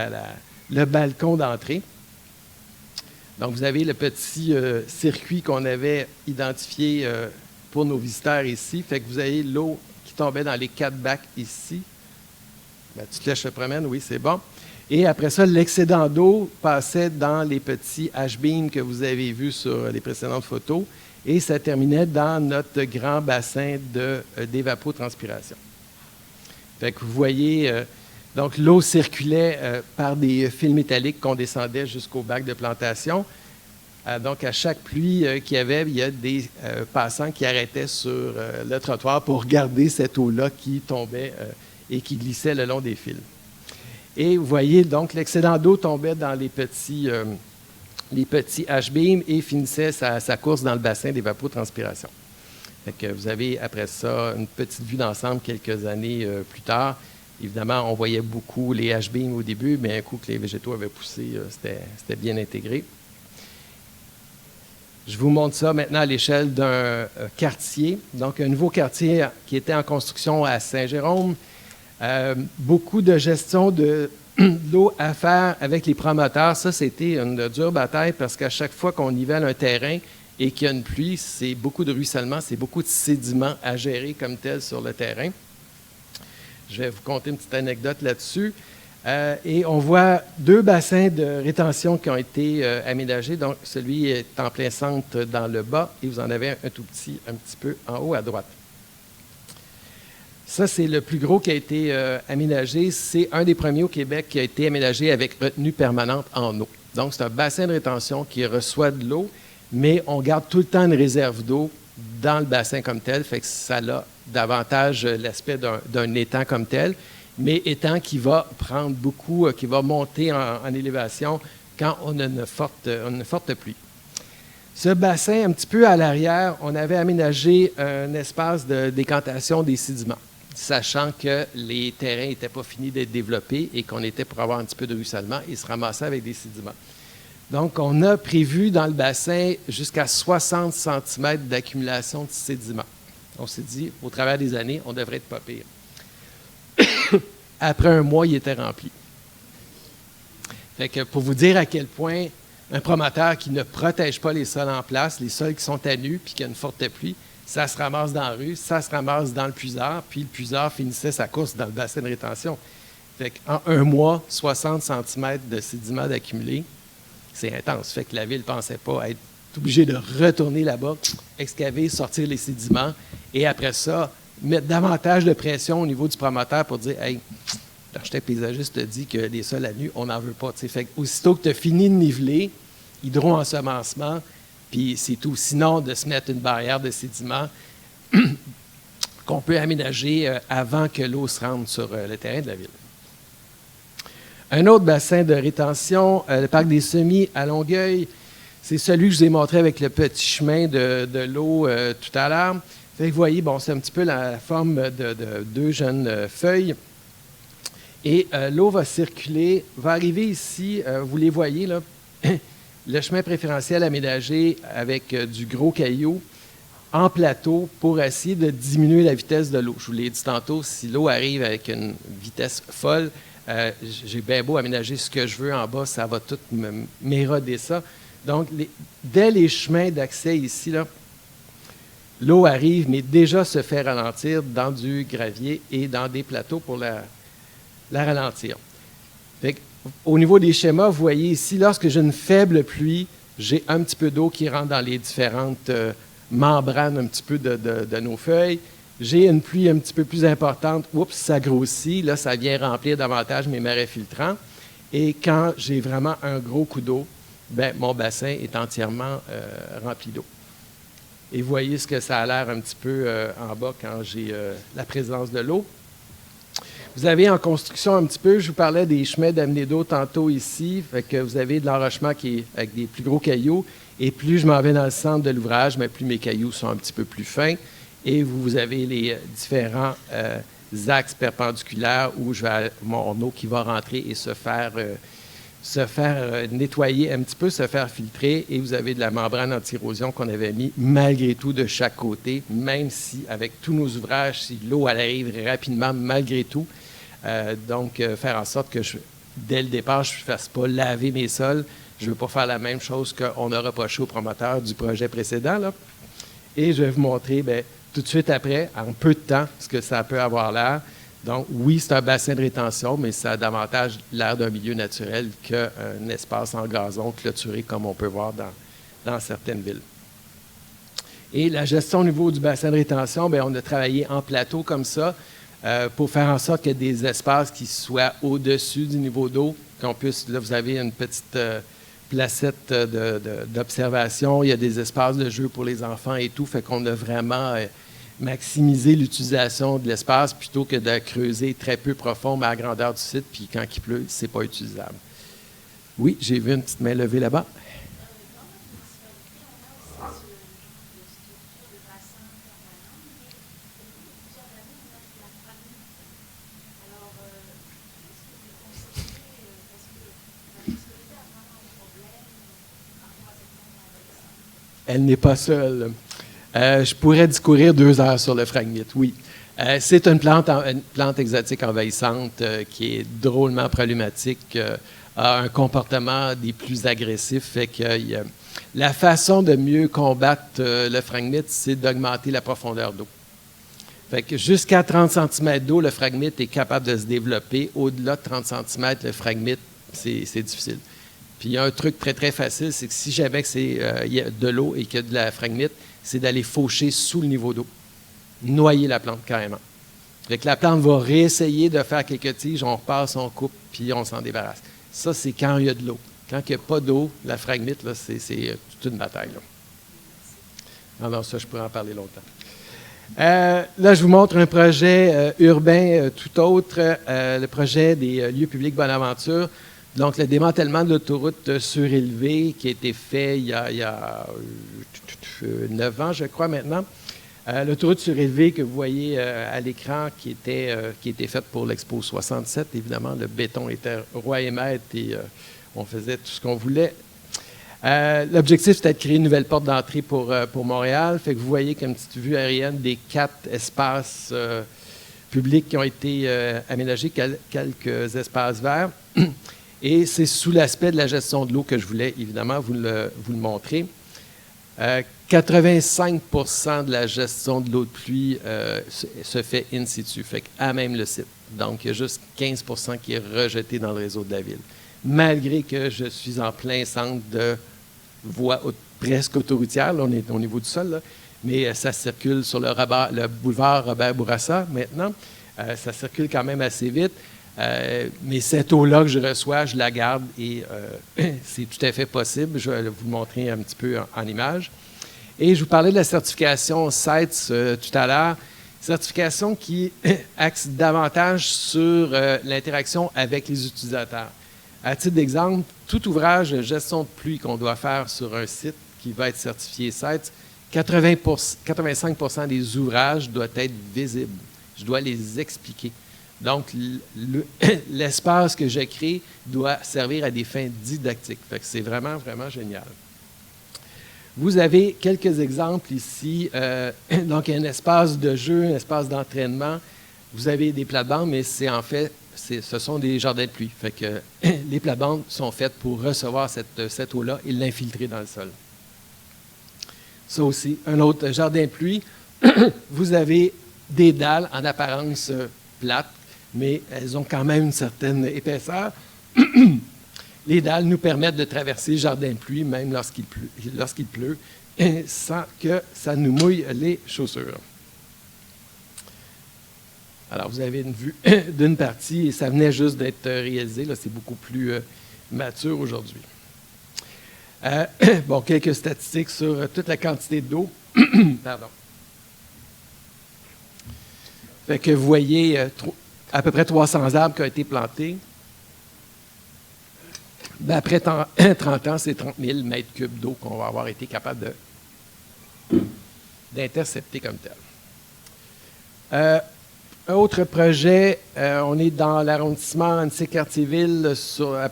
[SPEAKER 1] le balcon d'entrée. Donc, vous avez le petit circuit qu'on avait identifié pour nos visiteurs ici. Fait que vous avez l'eau qui tombait dans les 4 bacs ici. La petite flèche se promène, oui, c'est bon. Et après ça, l'excédent d'eau passait dans les petits H-beams que vous avez vus sur les précédentes photos. Et ça terminait dans notre grand bassin d'évapotranspiration. Fait que vous voyez... donc, l'eau circulait par des fils métalliques qu'on descendait jusqu'au bac de plantation. Donc, à chaque pluie qu'il y avait, il y a des passants qui arrêtaient sur le trottoir pour regarder cette eau-là qui tombait et qui glissait le long des fils. Et vous voyez, donc, l'excédent d'eau tombait dans les petits H-beams et finissait sa course dans le bassin d'évapotranspiration. Fait que vous avez, après ça, une petite vue d'ensemble quelques années plus tard. Évidemment, on voyait beaucoup les H-beams au début, mais un coup que les végétaux avaient poussé, c'était bien intégré. Je vous montre ça maintenant à l'échelle d'un quartier. Donc, un nouveau quartier qui était en construction à Saint-Jérôme. Beaucoup de gestion de l'eau à faire avec les promoteurs. Ça, c'était une dure bataille parce qu'à chaque fois qu'on nivelle un terrain et qu'il y a une pluie, c'est beaucoup de ruissellement, c'est beaucoup de sédiments à gérer comme tel sur le terrain. Je vais vous conter une petite anecdote là-dessus. Et on voit 2 bassins de rétention qui ont été aménagés. Donc, celui est en plein centre dans le bas et vous en avez un tout petit, un petit peu en haut à droite. Ça, c'est le plus gros qui a été aménagé. C'est un des premiers au Québec qui a été aménagé avec retenue permanente en eau. Donc, c'est un bassin de rétention qui reçoit de l'eau, mais on garde tout le temps une réserve d'eau dans le bassin comme tel, fait que ça a davantage l'aspect d'un étang comme tel, mais étang qui va prendre beaucoup, qui va monter en élévation quand on a une forte pluie. Ce bassin, un petit peu à l'arrière, on avait aménagé un espace de décantation des sédiments, sachant que les terrains n'étaient pas finis d'être développés et qu'on était pour avoir un petit peu de ruissellement et se ramasser avec des sédiments. Donc, on a prévu dans le bassin jusqu'à 60 cm d'accumulation de sédiments. On s'est dit, au travers des années, on devrait être pas pire. Après un mois, il était rempli. Fait que pour vous dire à quel point un promoteur qui ne protège pas les sols en place, les sols qui sont à nu puis qui a une forte pluie, ça se ramasse dans la rue, ça se ramasse dans le puisard, puis le puisard finissait sa course dans le bassin de rétention. Fait qu'en un mois, 60 cm de sédiments d'accumulés, c'est intense. Fait que la ville ne pensait pas être obligée de retourner là-bas, excaver, sortir les sédiments et après ça, mettre davantage de pression au niveau du promoteur pour dire « Hey, l'architecte paysagiste te dit que les sols à nu, on n'en veut pas. Fait que aussitôt que tu as fini de niveler, hydro-ensemencement, puis c'est tout. Sinon, de se mettre une barrière de sédiments qu'on peut aménager avant que l'eau se rende sur le terrain de la ville. Un autre bassin de rétention, le parc des Semis à Longueuil, c'est celui que je vous ai montré avec le petit chemin de l'eau tout à l'heure. Vous voyez, bon, c'est un petit peu la forme de deux jeunes feuilles. Et l'eau va circuler, va arriver ici, vous les voyez là, le chemin préférentiel aménagé avec du gros caillou en plateau pour essayer de diminuer la vitesse de l'eau. Je vous l'ai dit tantôt, si l'eau arrive avec une vitesse folle, j'ai bien beau aménager ce que je veux en bas, ça va tout m'éroder ça. Donc, dès les chemins d'accès ici, là, l'eau arrive, mais déjà se fait ralentir dans du gravier et dans des plateaux pour la ralentir. Au niveau des schémas, vous voyez ici, lorsque j'ai une faible pluie, j'ai un petit peu d'eau qui rentre dans les différentes membranes un petit peu de nos feuilles. J'ai une pluie un petit peu plus importante, oups, ça grossit, là, ça vient remplir davantage mes marais filtrants. Et quand j'ai vraiment un gros coup d'eau, bien, mon bassin est entièrement rempli d'eau. Et vous voyez ce que ça a l'air un petit peu en bas quand j'ai la présence de l'eau. Vous avez en construction un petit peu, je vous parlais des chemins d'amener d'eau tantôt ici, fait que vous avez de l'enrochement qui est avec des plus gros cailloux, et plus je m'en vais dans le centre de l'ouvrage, mais plus mes cailloux sont un petit peu plus fins, et vous avez les différents axes perpendiculaires où je vais mon eau qui va rentrer et se faire nettoyer un petit peu, se faire filtrer, et vous avez de la membrane anti-érosion qu'on avait mis malgré tout de chaque côté, même si avec tous nos ouvrages, si l'eau arrive rapidement malgré tout. Donc, faire en sorte que dès le départ, je ne fasse pas laver mes sols. Je ne veux pas faire la même chose qu'on a reproché au promoteur du projet précédent, là. Et je vais vous montrer bien, tout de suite après, en peu de temps, ce que ça peut avoir l'air. Donc, oui, c'est un bassin de rétention, mais ça a davantage l'air d'un milieu naturel qu'un espace en gazon clôturé, comme on peut voir dans certaines villes. Et la gestion au niveau du bassin de rétention, bien, on a travaillé en plateau comme ça pour faire en sorte qu'il y ait des espaces qui soient au-dessus du niveau d'eau, qu'on puisse, là, vous avez une petite placette d'observation, il y a des espaces de jeu pour les enfants et tout, fait qu'on a vraiment maximiser l'utilisation de l'espace plutôt que de creuser très peu profond, mais à la grandeur du site, puis quand il pleut, ce n'est pas utilisable. Oui, j'ai vu une petite main levée là-bas. Elle n'est pas seule. Je pourrais discourir 2 heures sur le phragmite, oui. C'est une plante exotique envahissante qui est drôlement problématique, a un comportement des plus agressifs. Fait que la façon de mieux combattre le phragmite, c'est d'augmenter la profondeur d'eau. Fait que jusqu'à 30 cm d'eau, le phragmite est capable de se développer. Au-delà de 30 cm, le phragmite, c'est difficile. Puis il y a un truc très, très facile, c'est que si jamais il y a de l'eau et qu'il y a de la phragmite, c'est d'aller faucher sous le niveau d'eau. Noyer la plante carrément. Fait que la plante va réessayer de faire quelques tiges, on repasse, on coupe, puis on s'en débarrasse. Ça, c'est quand il y a de l'eau. Quand il n'y a pas d'eau, la phragmite, là, c'est toute une bataille. Là. Alors ça, je pourrais en parler longtemps. Là, je vous montre un projet urbain tout autre, le projet des lieux publics Bonaventure. Donc, le démantèlement de l'autoroute surélevée qui a été fait il y a 9 ans, je crois, maintenant. L'autoroute surélevée que vous voyez à l'écran qui était faite pour l'Expo 67, évidemment, le béton était roi et maître et on faisait tout ce qu'on voulait. L'objectif, c'était de créer une nouvelle porte d'entrée pour Montréal. Fait que vous voyez comme petite vue aérienne des 4 espaces publics qui ont été aménagés, quelques espaces verts. Et c'est sous l'aspect de la gestion de l'eau que je voulais, évidemment, vous le montrer. 85 % de la gestion de l'eau de pluie se fait in situ, fait à même le site. Donc, il y a juste 15 % qui est rejeté dans le réseau de la ville. Malgré que je suis en plein centre de voie presque autoroutière, là, on est au niveau du sol, là, mais ça circule sur le boulevard Robert Bourassa maintenant. Ça circule quand même assez vite. Mais cette eau-là que je reçois, je la garde et c'est tout à fait possible. Je vais vous le montrer un petit peu en image. Et je vous parlais de la certification CITES tout à l'heure. Certification qui axe davantage sur l'interaction avec les utilisateurs. À titre d'exemple, tout ouvrage de gestion de pluie qu'on doit faire sur un site qui va être certifié CITES, 85% des ouvrages doivent être visibles. Je dois les expliquer. Donc, l'espace que je crée doit servir à des fins didactiques. Fait que c'est vraiment, vraiment génial. Vous avez quelques exemples ici. Donc, un espace de jeu, un espace d'entraînement. Vous avez des plates-bandes, mais c'est en fait, ce sont des jardins de pluie. Fait que les plates-bandes sont faites pour recevoir cette eau-là et l'infiltrer dans le sol. Ça aussi, un autre jardin de pluie. Vous avez des dalles en apparence plates, mais elles ont quand même une certaine épaisseur. Les dalles nous permettent de traverser le jardin de pluie, même lorsqu'il pleut, sans que ça nous mouille les chaussures. Alors, vous avez une vue d'une partie, et ça venait juste d'être réalisé. Là, c'est beaucoup plus mature aujourd'hui. Bon, quelques statistiques sur toute la quantité d'eau. Pardon. Fait que vous voyez à peu près 300 arbres qui ont été plantés. Ben, après 30 ans, c'est 30 000 mètres cubes d'eau qu'on va avoir été capable d'intercepter comme tel. Un autre projet, on est dans l'arrondissement Annecy-Cartierville,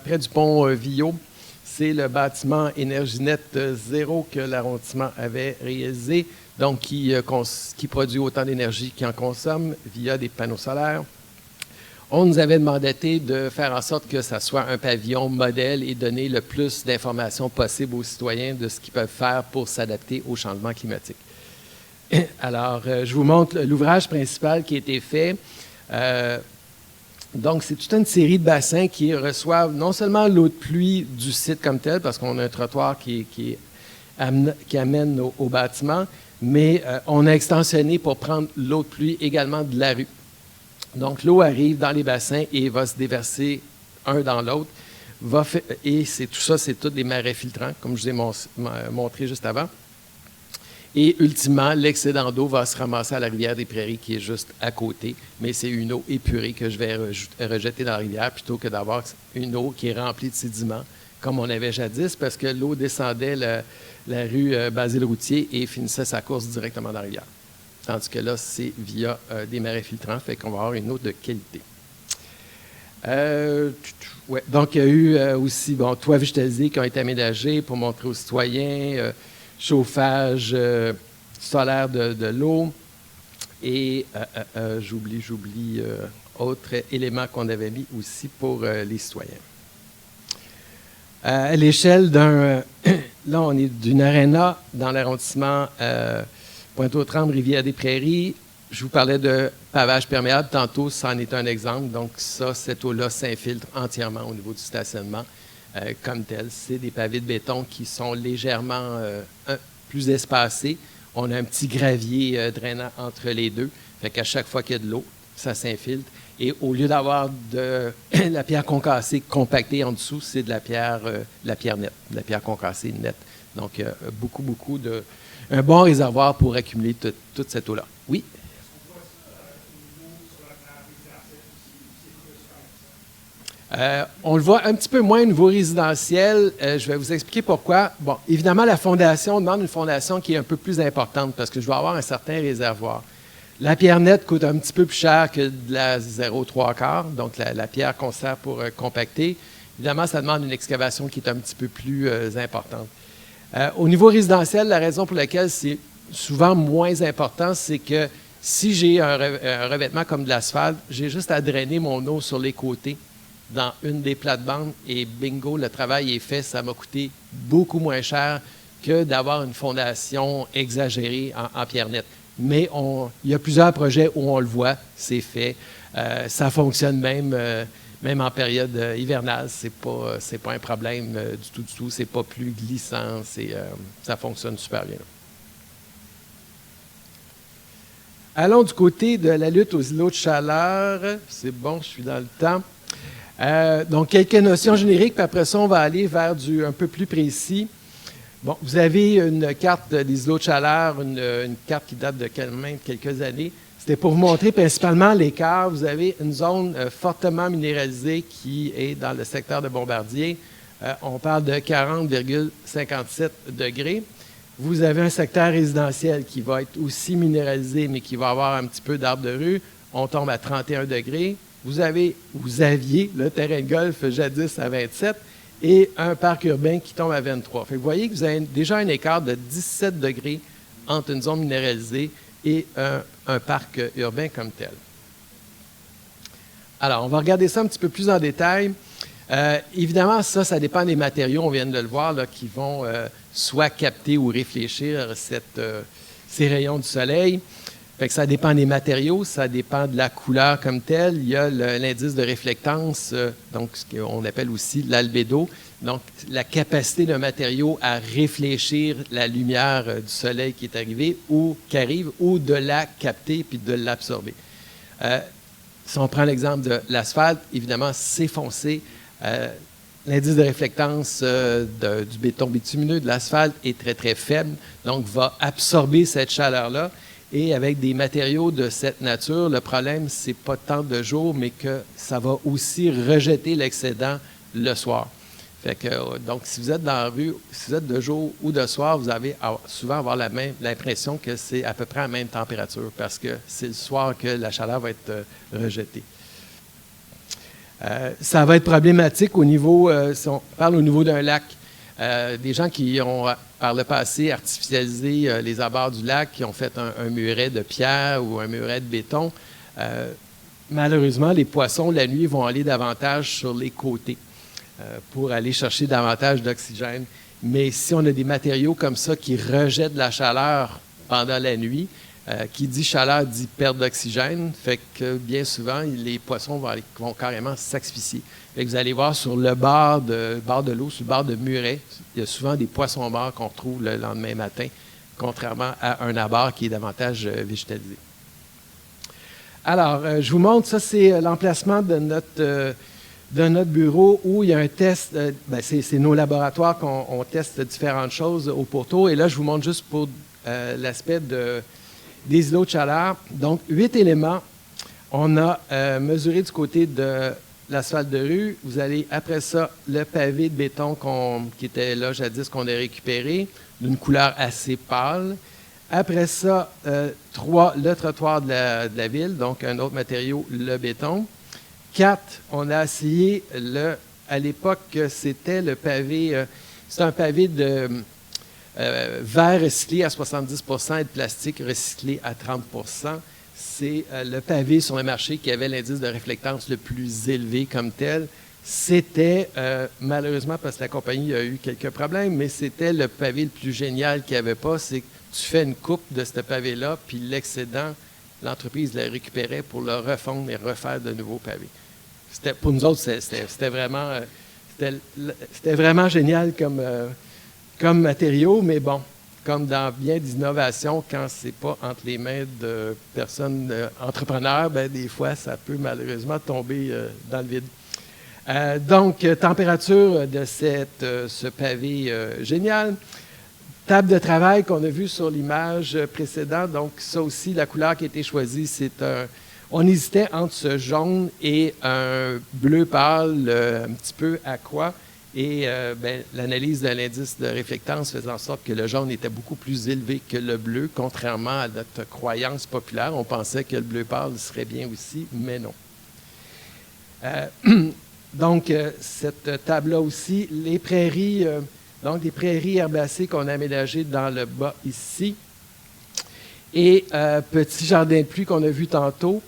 [SPEAKER 1] près du pont Villot. C'est le bâtiment Énergie-Net 0 que l'arrondissement avait réalisé, donc qui produit autant d'énergie qu'il en consomme via des panneaux solaires. On nous avait mandaté de faire en sorte que ça soit un pavillon modèle et donner le plus d'informations possible aux citoyens de ce qu'ils peuvent faire pour s'adapter au changement climatique. Alors, je vous montre l'ouvrage principal qui a été fait. Donc, c'est toute une série de bassins qui reçoivent non seulement l'eau de pluie du site comme tel, parce qu'on a un trottoir qui amène au bâtiment, mais on a extensionné pour prendre l'eau de pluie également de la rue. Donc, l'eau arrive dans les bassins et va se déverser un dans l'autre. Et tout ça, c'est tous des marais filtrants, comme je vous ai montré juste avant. Et ultimement, l'excédent d'eau va se ramasser à la rivière des Prairies qui est juste à côté, mais c'est une eau épurée que je vais rejeter dans la rivière plutôt que d'avoir une eau qui est remplie de sédiments, comme on avait jadis, parce que l'eau descendait la rue Basile-Routier et finissait sa course directement dans la rivière. Tandis que là, c'est via des marais filtrants, fait qu'on va avoir une eau de qualité. Ouais. Donc, il y a eu aussi toits végétalisés qui ont été aménagés pour montrer aux citoyens, chauffage solaire de l'eau et j'oublie autre élément qu'on avait mis aussi pour les citoyens. À l'échelle d'un... là, on est d'une aréna dans l'arrondissement Pointe-aux-Trembles, Rivière-des-Prairies. Je vous parlais de pavage perméable. Tantôt, ça en est un exemple. Donc, cette eau-là s'infiltre entièrement au niveau du stationnement. Comme tel, c'est des pavés de béton qui sont légèrement plus espacés. On a un petit gravier drainant entre les deux. Fait qu'à chaque fois qu'il y a de l'eau, ça s'infiltre. Et au lieu d'avoir de la pierre concassée compactée en dessous, c'est de la pierre nette, de la pierre concassée nette. Donc, beaucoup un bon réservoir pour accumuler toute cette eau-là. Oui? On le voit un petit peu moins au niveau résidentiel. Je vais vous expliquer pourquoi. Bon, évidemment, la fondation demande une fondation qui est un peu plus importante parce que je vais avoir un certain réservoir. La pierre nette coûte un petit peu plus cher que de la 0,3/4, donc la pierre qu'on sert pour compacter. Évidemment, ça demande une excavation qui est un petit peu plus importante. Au niveau résidentiel, la raison pour laquelle c'est souvent moins important, c'est que si j'ai un revêtement comme de l'asphalte, j'ai juste à drainer mon eau sur les côtés dans une des plates-bandes et bingo, le travail est fait. Ça m'a coûté beaucoup moins cher que d'avoir une fondation exagérée en pierre nette. Mais il y a plusieurs projets où on le voit, c'est fait. Ça fonctionne même en période hivernale. C'est pas un problème du tout. C'est pas plus glissant. Ça fonctionne super bien. Allons du côté de la lutte aux îlots de chaleur. C'est bon, je suis dans le temps. Donc, quelques notions génériques, puis après ça, on va aller vers du un peu plus précis. Bon, vous avez une carte des îlots de chaleur, une carte qui date de quand même quelques années. C'était pour vous montrer principalement l'écart. Vous avez une zone fortement minéralisée qui est dans le secteur de Bombardier. On parle de 40,57 degrés. Vous avez un secteur résidentiel qui va être aussi minéralisé, mais qui va avoir un petit peu d'arbres de rue. On tombe à 31 degrés. Vous aviez le terrain de golf jadis à 27 et un parc urbain qui tombe à 23. Fait que vous voyez que vous avez déjà un écart de 17 degrés entre une zone minéralisée et un parc urbain comme tel. Alors, on va regarder ça un petit peu plus en détail. Évidemment, ça dépend des matériaux, on vient de le voir, là, qui vont soit capter ou réfléchir ces rayons du soleil. Fait que ça dépend des matériaux, ça dépend de la couleur comme telle. Il y a l'indice de réflectance, donc ce qu'on appelle aussi l'albédo, donc la capacité d'un matériau à réfléchir la lumière du soleil qui est arrivée ou qui arrive, ou de la capter puis de l'absorber. Si on prend l'exemple de l'asphalte, évidemment, c'est foncé. L'indice de réflectance du béton bitumineux, de l'asphalte, est très, très faible, donc va absorber cette chaleur-là. Et avec des matériaux de cette nature, le problème, c'est pas tant de jour, mais que ça va aussi rejeter l'excédent le soir. Fait que, donc, si vous êtes dans la rue, si vous êtes de jour ou de soir, vous allez souvent avoir l'impression que c'est à peu près la même température, parce que c'est le soir que la chaleur va être rejetée. Ça va être problématique au niveau, si on parle au niveau d'un lac. Des gens qui ont, par le passé, artificialisé les abords du lac, qui ont fait un muret de pierre ou un muret de béton, malheureusement, les poissons, la nuit, vont aller davantage sur les côtés pour aller chercher davantage d'oxygène. Mais si on a des matériaux comme ça qui rejettent la chaleur pendant la nuit, qui dit chaleur dit perte d'oxygène, fait que bien souvent, les poissons vont carrément s'asphyxier. Fait que vous allez voir sur le bord de l'eau, sur le bord de muret, il y a souvent des poissons morts qu'on retrouve le lendemain matin, contrairement à un abord qui est davantage végétalisé. Alors, je vous montre, ça c'est l'emplacement de notre bureau où il y a un test, c'est nos laboratoires qu'on teste différentes choses au pourtour. Et là, je vous montre juste pour l'aspect des îlots de chaleur. Donc, 8 éléments. On a mesuré du côté de l'asphalte de rue. Vous avez, après ça, le pavé de béton qui était là jadis, qu'on a récupéré, d'une couleur assez pâle. Après ça, le trottoir de la ville, donc un autre matériau, le béton. 4, on a essayé, à l'époque, c'était le pavé, c'est un pavé de verre recyclé à 70 % et de plastique recyclé à 30 %. C'est le pavé sur le marché qui avait l'indice de réflectance le plus élevé comme tel. C'était, malheureusement, parce que la compagnie a eu quelques problèmes, mais c'était le pavé le plus génial qu'il n'y avait pas. C'est que tu fais une coupe de ce pavé-là, puis l'excédent, l'entreprise le récupérait pour le refondre et refaire de nouveaux pavés. Pour nous autres, c'était vraiment génial comme matériau, mais bon, comme dans bien d'innovations, quand ce n'est pas entre les mains de personnes entrepreneurs, bien, des fois, ça peut malheureusement tomber dans le vide. Donc, température de ce pavé génial. Table de travail qu'on a vue sur l'image précédente. Donc, ça aussi, la couleur qui a été choisie, c'est on hésitait entre ce jaune et un bleu pâle, un petit peu aqua. Et l'analyse de l'indice de réflectance faisait en sorte que le jaune était beaucoup plus élevé que le bleu, contrairement à notre croyance populaire. On pensait que le bleu pâle serait bien aussi, mais non. Donc, cette table-là aussi, les prairies, donc des prairies herbacées qu'on a aménagées dans le bas ici. Et petit jardin de pluie qu'on a vu tantôt,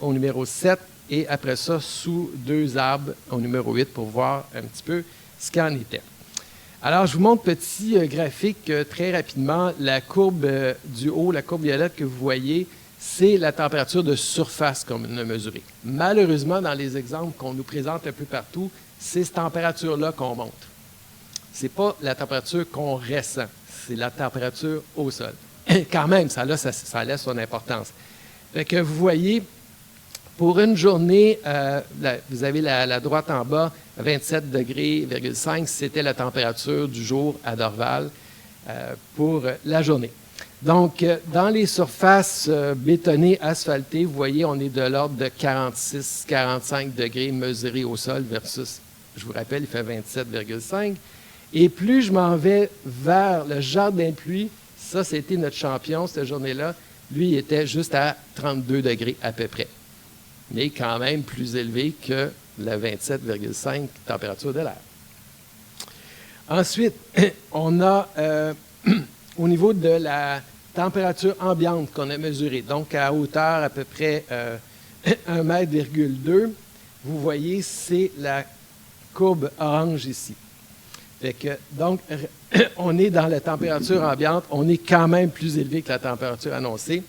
[SPEAKER 1] au numéro 7. Et après ça, sous 2 arbres au numéro 8 pour voir un petit peu ce qu'en était. Alors, je vous montre petit graphique très rapidement. La courbe du haut, la courbe violette que vous voyez, c'est la température de surface qu'on a mesurée. Malheureusement, dans les exemples qu'on nous présente un peu partout, c'est cette température-là qu'on montre. Ce n'est pas la température qu'on ressent, c'est la température au sol. Quand même, ça laisse son importance. Fait que vous voyez, pour une journée, vous avez la droite en bas, 27 degrés, c'était la température du jour à Dorval pour la journée. Donc, dans les surfaces bétonnées, asphaltées, vous voyez, on est de l'ordre de 46-45 degrés mesurés au sol versus, je vous rappelle, il fait 27,5. Et plus je m'en vais vers le jardin de pluie, ça, c'était notre champion cette journée-là, lui, il était juste à 32 degrés à peu près, mais quand même plus élevé que la 27,5 température de l'air. Ensuite, on a, au niveau de la température ambiante qu'on a mesurée, donc à hauteur à peu près 1,2 m, vous voyez, c'est la courbe orange ici. Fait que, donc, on est dans la température ambiante, on est quand même plus élevé que la température annoncée.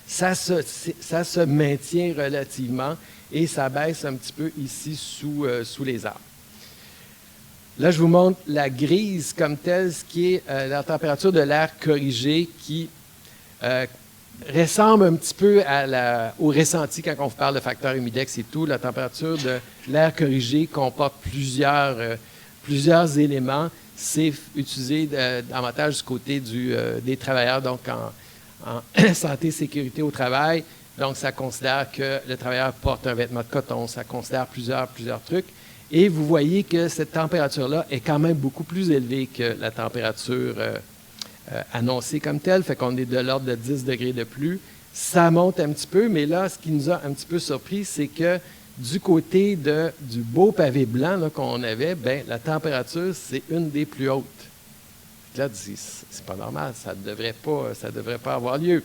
[SPEAKER 1] Ça se maintient relativement et ça baisse un petit peu ici sous les arbres. Là, je vous montre la grise comme telle, ce qui est la température de l'air corrigé qui ressemble un petit peu au ressenti quand on vous parle de facteur humidex et tout. La température de l'air corrigé comporte plusieurs éléments. C'est utilisé davantage du côté des travailleurs, donc en santé et sécurité au travail. Donc, ça considère que le travailleur porte un vêtement de coton, ça considère plusieurs trucs. Et vous voyez que cette température-là est quand même beaucoup plus élevée que la température annoncée comme telle, fait qu'on est de l'ordre de 10 degrés de plus. Ça monte un petit peu, mais là, ce qui nous a un petit peu surpris, c'est que du côté du beau pavé blanc qu'on avait, bien, la température, c'est une des plus hautes. Là, c'est pas normal, ça ne devrait pas avoir lieu.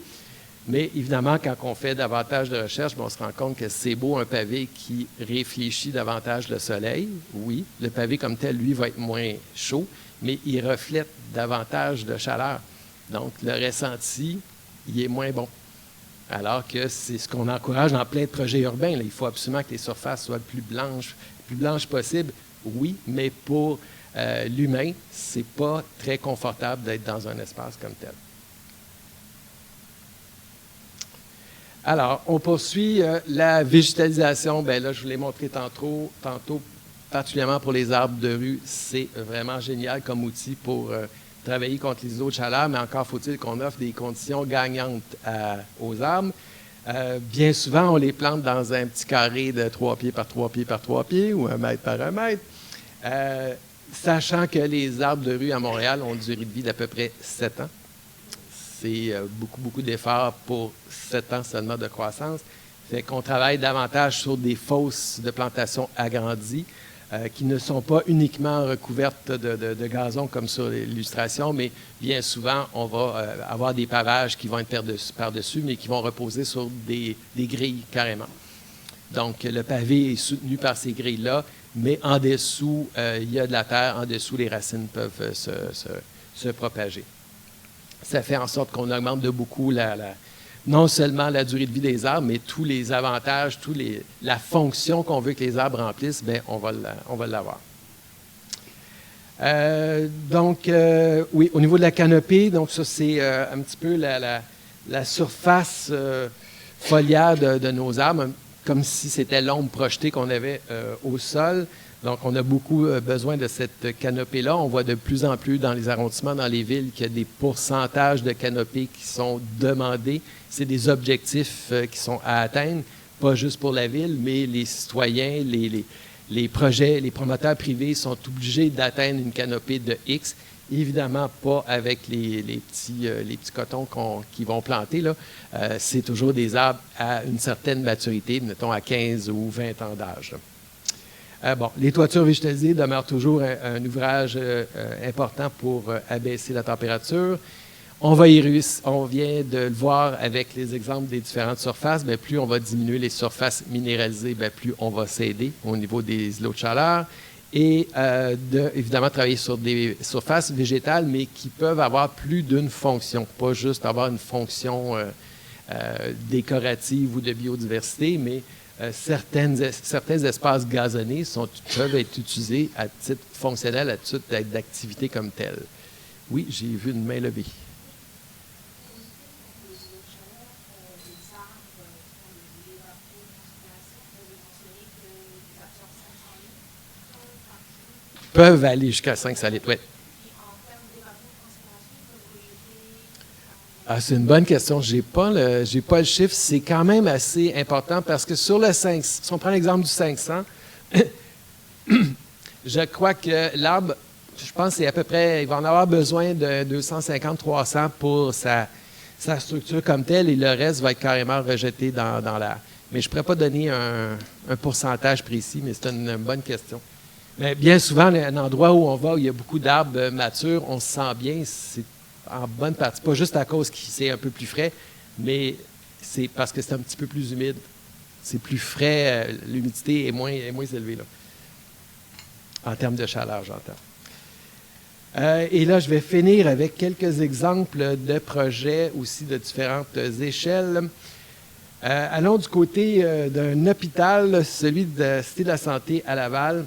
[SPEAKER 1] Mais évidemment, quand on fait davantage de recherches, on se rend compte que c'est beau un pavé qui réfléchit davantage le soleil. Oui, le pavé comme tel, lui, va être moins chaud, mais il reflète davantage de chaleur. Donc, le ressenti, il est moins bon. Alors que c'est ce qu'on encourage dans plein de projets urbains. Là. Il faut absolument que les surfaces soient le plus blanches possible. Oui, mais pour l'humain, c'est pas très confortable d'être dans un espace comme tel. Alors, on poursuit la végétalisation. Bien là, je vous l'ai montré tantôt, particulièrement pour les arbres de rue. C'est vraiment génial comme outil pour travailler contre les îlots de chaleur, mais encore faut-il qu'on offre des conditions gagnantes aux arbres. Bien souvent, on les plante dans un petit carré de 3 pieds par 3 pieds par 3 pieds ou 1 mètre par 1 mètre, sachant que les arbres de rue à Montréal ont une durée de vie d'à peu près 7 ans. C'est beaucoup d'efforts pour 7 ans seulement de croissance. Fait qu'on travaille davantage sur des fosses de plantation agrandies qui ne sont pas uniquement recouvertes de gazon comme sur l'illustration, mais bien souvent, on va avoir des pavages qui vont être par-dessus, mais qui vont reposer sur des grilles carrément. Donc, le pavé est soutenu par ces grilles-là, mais en dessous, il y a de la terre, en dessous, les racines peuvent se propager. Ça fait en sorte qu'on augmente de beaucoup non seulement la durée de vie des arbres, mais tous les avantages, la fonction qu'on veut que les arbres remplissent, bien, on va l'avoir. Oui, au niveau de la canopée, donc ça, c'est un petit peu la surface foliaire de nos arbres, comme si c'était l'ombre projetée qu'on avait au sol. Donc, on a beaucoup besoin de cette canopée-là. On voit de plus en plus dans les arrondissements, dans les villes, qu'il y a des pourcentages de canopées qui sont demandés. C'est des objectifs qui sont à atteindre, pas juste pour la ville, mais les citoyens, les projets, les promoteurs privés sont obligés d'atteindre une canopée de X. Évidemment, pas avec les petits cotons qu'ils vont planter. Là. C'est toujours des arbres à une certaine maturité, mettons à 15 ou 20 ans d'âge. Les toitures végétalisées demeurent toujours un ouvrage important pour abaisser la température. On vient de le voir avec les exemples des différentes surfaces. Bien, plus on va diminuer les surfaces minéralisées, bien, plus on va s'aider au niveau des îlots de chaleur. Et évidemment, travailler sur des surfaces végétales, mais qui peuvent avoir plus d'une fonction. Pas juste avoir une fonction décorative ou de biodiversité, mais certains espaces gazonnés peuvent être utilisés à titre fonctionnel, à titre d'activité comme telle. Oui, j'ai vu une main levée. peuvent aller jusqu'à 500 litres, oui. Ah, c'est une bonne question. J'ai pas le chiffre. C'est quand même assez important parce que sur le 500, si on prend l'exemple du 500, je crois que l'arbre, je pense que c'est à peu près, il va en avoir besoin de 250-300 pour sa structure comme telle et le reste va être carrément rejeté dans l'air. Mais je ne pourrais pas donner un pourcentage précis, mais c'est une bonne question. Mais bien souvent, un endroit où on va, où il y a beaucoup d'arbres matures, on se sent bien, c'est en bonne partie, pas juste à cause que c'est un peu plus frais, mais c'est parce que c'est un petit peu plus humide. C'est plus frais, l'humidité est moins élevée, là. En termes de chaleur, j'entends. Et là, je vais finir avec quelques exemples de projets aussi de différentes échelles. Allons du côté d'un hôpital, celui de Cité de la Santé à Laval.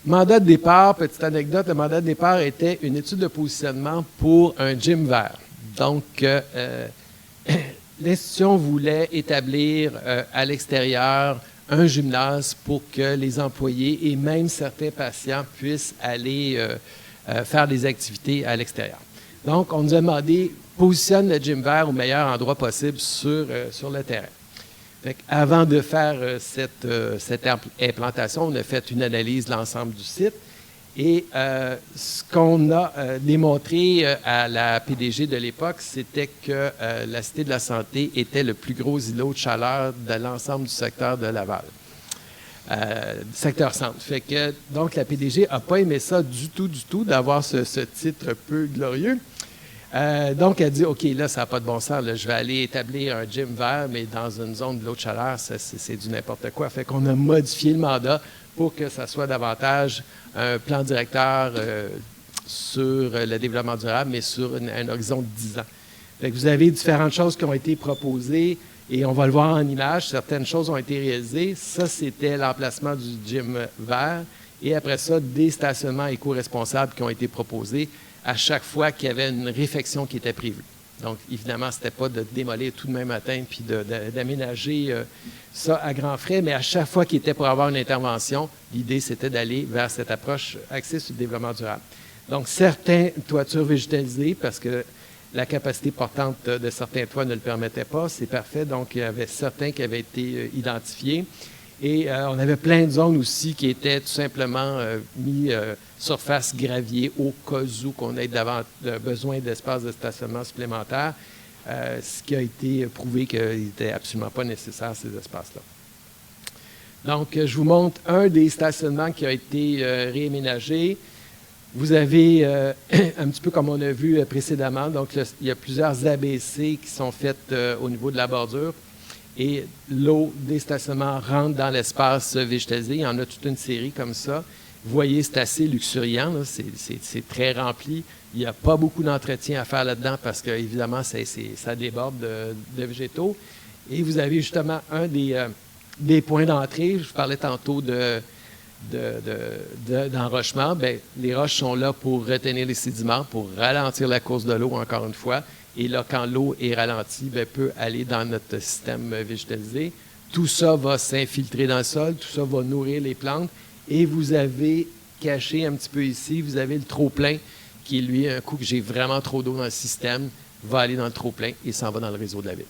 [SPEAKER 1] Mandat de départ, petite anecdote, le mandat de départ était une étude de positionnement pour un gym vert. Donc, l'institution voulait établir à l'extérieur un gymnase pour que les employés et même certains patients puissent aller faire des activités à l'extérieur. Donc, on nous a demandé, positionne le gym vert au meilleur endroit possible sur le terrain. Avant de faire cette implantation, on a fait une analyse de l'ensemble du site. Et ce qu'on a démontré à la PDG de l'époque, c'était que la Cité de la Santé était le plus gros îlot de chaleur de l'ensemble du secteur de Laval, secteur centre. Fait que, donc, la PDG n'a pas aimé ça du tout, d'avoir ce titre peu glorieux. Donc, elle dit, OK, là, ça n'a pas de bon sens. Là, je vais aller établir un gym vert, mais dans une zone de l'eau de chaleur, c'est du n'importe quoi. Fait qu'on a modifié le mandat pour que ça soit davantage un plan directeur sur le développement durable, mais sur un horizon de 10 ans. Fait que vous avez différentes choses qui ont été proposées et on va le voir en image. Certaines choses ont été réalisées. Ça, c'était l'emplacement du gym vert. Et après ça, des stationnements éco-responsables qui ont été proposés à chaque fois qu'il y avait une réfection qui était prévue. Donc, évidemment, ce n'était pas de démolir tout de même matin puis d'aménager ça à grands frais, mais à chaque fois qu'il était pour avoir une intervention, l'idée, c'était d'aller vers cette approche axée sur le développement durable. Donc, certaines toitures végétalisées, parce que la capacité portante de certains toits ne le permettait pas, c'est parfait. Donc, il y avait certains qui avaient été identifiés. Et on avait plein de zones aussi qui étaient tout simplement mis surface gravier au cas où qu'on ait besoin d'espace de stationnement supplémentaire, ce qui a été prouvé qu'il n'était absolument pas nécessaire, ces espaces-là. Donc, je vous montre un des stationnements qui a été réaménagé. Vous avez, un petit peu comme on a vu précédemment, donc il y a plusieurs ABC qui sont faites au niveau de la bordure. Et l'eau des stationnements rentre dans l'espace végétalisé. Il y en a toute une série comme ça. Vous voyez, c'est assez luxuriant, c'est très rempli. Il n'y a pas beaucoup d'entretien à faire là-dedans parce qu'évidemment, ça déborde de végétaux. Et vous avez justement un des points d'entrée. Je vous parlais tantôt d'enrochement. Bien, les roches sont là pour retenir les sédiments, pour ralentir la course de l'eau, encore une fois. Et là, quand l'eau est ralentie, bien, peut aller dans notre système végétalisé. Tout ça va s'infiltrer dans le sol, tout ça va nourrir les plantes. Et vous avez caché un petit peu ici, vous avez le trop-plein qui, lui, un coup que j'ai vraiment trop d'eau dans le système, va aller dans le trop-plein et s'en va dans le réseau de la ville.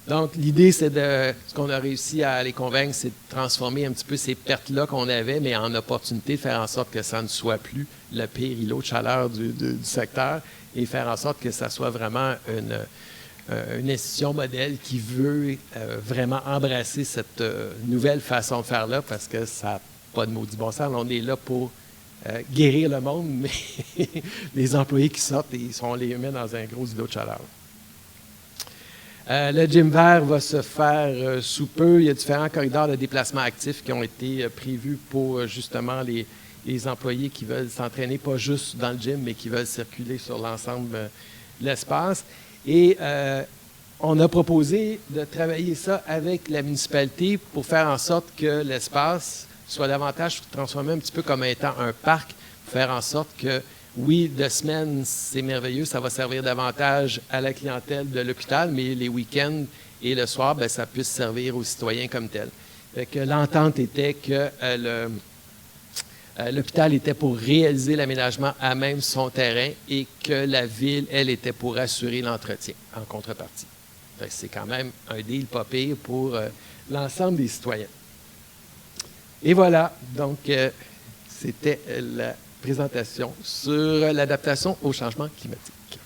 [SPEAKER 1] Donc, l'idée, c'est ce qu'on a réussi à les convaincre, c'est de transformer un petit peu ces pertes-là qu'on avait, mais en opportunité de faire en sorte que ça ne soit plus le pire îlot de chaleur du secteur et faire en sorte que ça soit vraiment une institution modèle qui veut vraiment embrasser cette nouvelle façon de faire là parce que ça n'a pas de maudit bon sens. On est là pour guérir le monde, mais les employés qui sortent, on les met dans un gros îlot de chaleur. Le gym vert va se faire sous peu. Il y a différents corridors de déplacement actifs qui ont été prévus pour justement les employés qui veulent s'entraîner, pas juste dans le gym, mais qui veulent circuler sur l'ensemble de l'espace. Et on a proposé de travailler ça avec la municipalité pour faire en sorte que l'espace soit davantage transformé un petit peu comme étant un parc, pour faire en sorte que oui, de semaine, c'est merveilleux, ça va servir davantage à la clientèle de l'hôpital, mais les week-ends et le soir, bien, ça puisse servir aux citoyens comme tel. Fait que l'entente était que l'hôpital était pour réaliser l'aménagement à même son terrain et que la ville, elle, était pour assurer l'entretien en contrepartie. Fait que c'est quand même un deal pas pire pour l'ensemble des citoyens. Et voilà, donc c'était la présentation sur l'adaptation au changement climatique.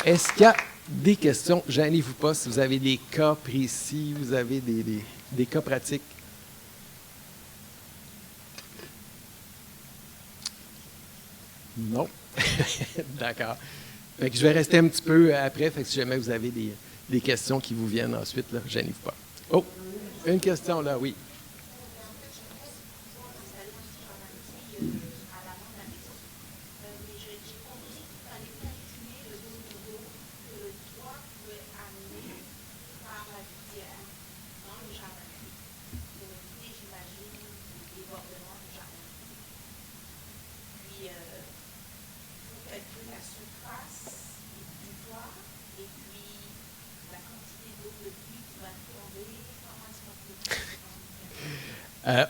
[SPEAKER 1] Est-ce qu'il y a des questions? Gênez-vous pas si vous avez des cas précis, vous avez des cas pratiques. Non? D'accord. Fait que je vais rester un petit peu après, fait que si jamais vous avez des questions qui vous viennent ensuite, là, gênez-vous pas. Oh, une question là, oui.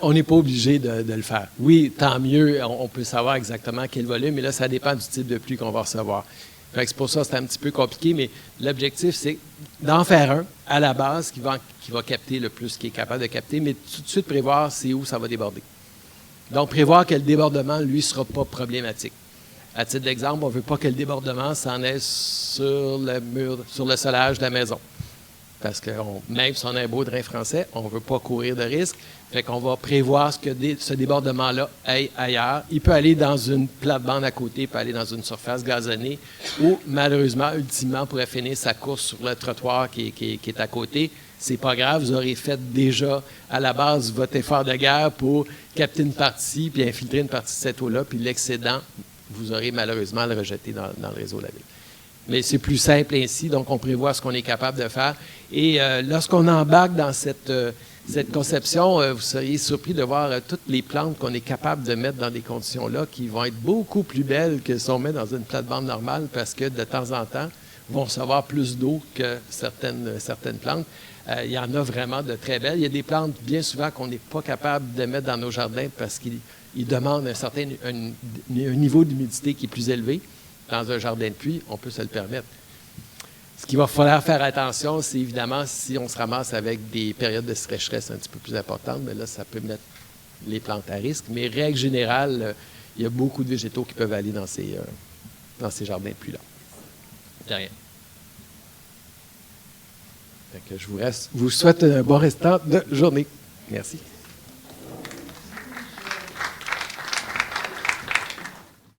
[SPEAKER 1] On n'est pas obligé de le faire. Oui, tant mieux, on peut savoir exactement quel volume, mais là, ça dépend du type de pluie qu'on va recevoir. Fait que c'est pour ça que c'est un petit peu compliqué, mais l'objectif, c'est d'en faire un à la base qui va capter le plus qu'il est capable de capter, mais tout de suite prévoir c'est où ça va déborder. Donc, prévoir que le débordement, lui, ne sera pas problématique. À titre d'exemple, on ne veut pas que le débordement s'en aille sur le mur, sur le solage de la maison. Parce que même si on a un beau drain français, on ne veut pas courir de risque. Fait qu'on va prévoir que ce débordement-là aille ailleurs. Il peut aller dans une plate-bande à côté, il peut aller dans une surface gazonnée, ou malheureusement, ultimement, pourrait finir sa course sur le trottoir qui est à côté. C'est pas grave, vous aurez fait déjà à la base votre effort de guerre pour capter une partie, puis infiltrer une partie de cette eau-là, puis l'excédent, vous aurez malheureusement à le rejeter dans le réseau de la ville. Mais c'est plus simple ainsi, donc on prévoit ce qu'on est capable de faire. Et lorsqu'on embarque dans cette conception, vous seriez surpris de voir toutes les plantes qu'on est capable de mettre dans des conditions-là qui vont être beaucoup plus belles que si on met dans une plate-bande normale parce que de temps en temps, vont recevoir plus d'eau que certaines plantes. Il y en a vraiment de très belles. Il y a des plantes, bien souvent, qu'on n'est pas capable de mettre dans nos jardins parce qu'ils demandent un niveau d'humidité qui est plus élevé. Dans un jardin de pluie, on peut se le permettre. Ce qu'il va falloir faire attention, c'est évidemment si on se ramasse avec des périodes de sécheresse un petit peu plus importantes, mais là, ça peut mettre les plantes à risque. Mais règle générale, il y a beaucoup de végétaux qui peuvent aller dans ces jardins de pluie-là. De rien. Fait que je vous souhaite un bon restant de journée. Merci.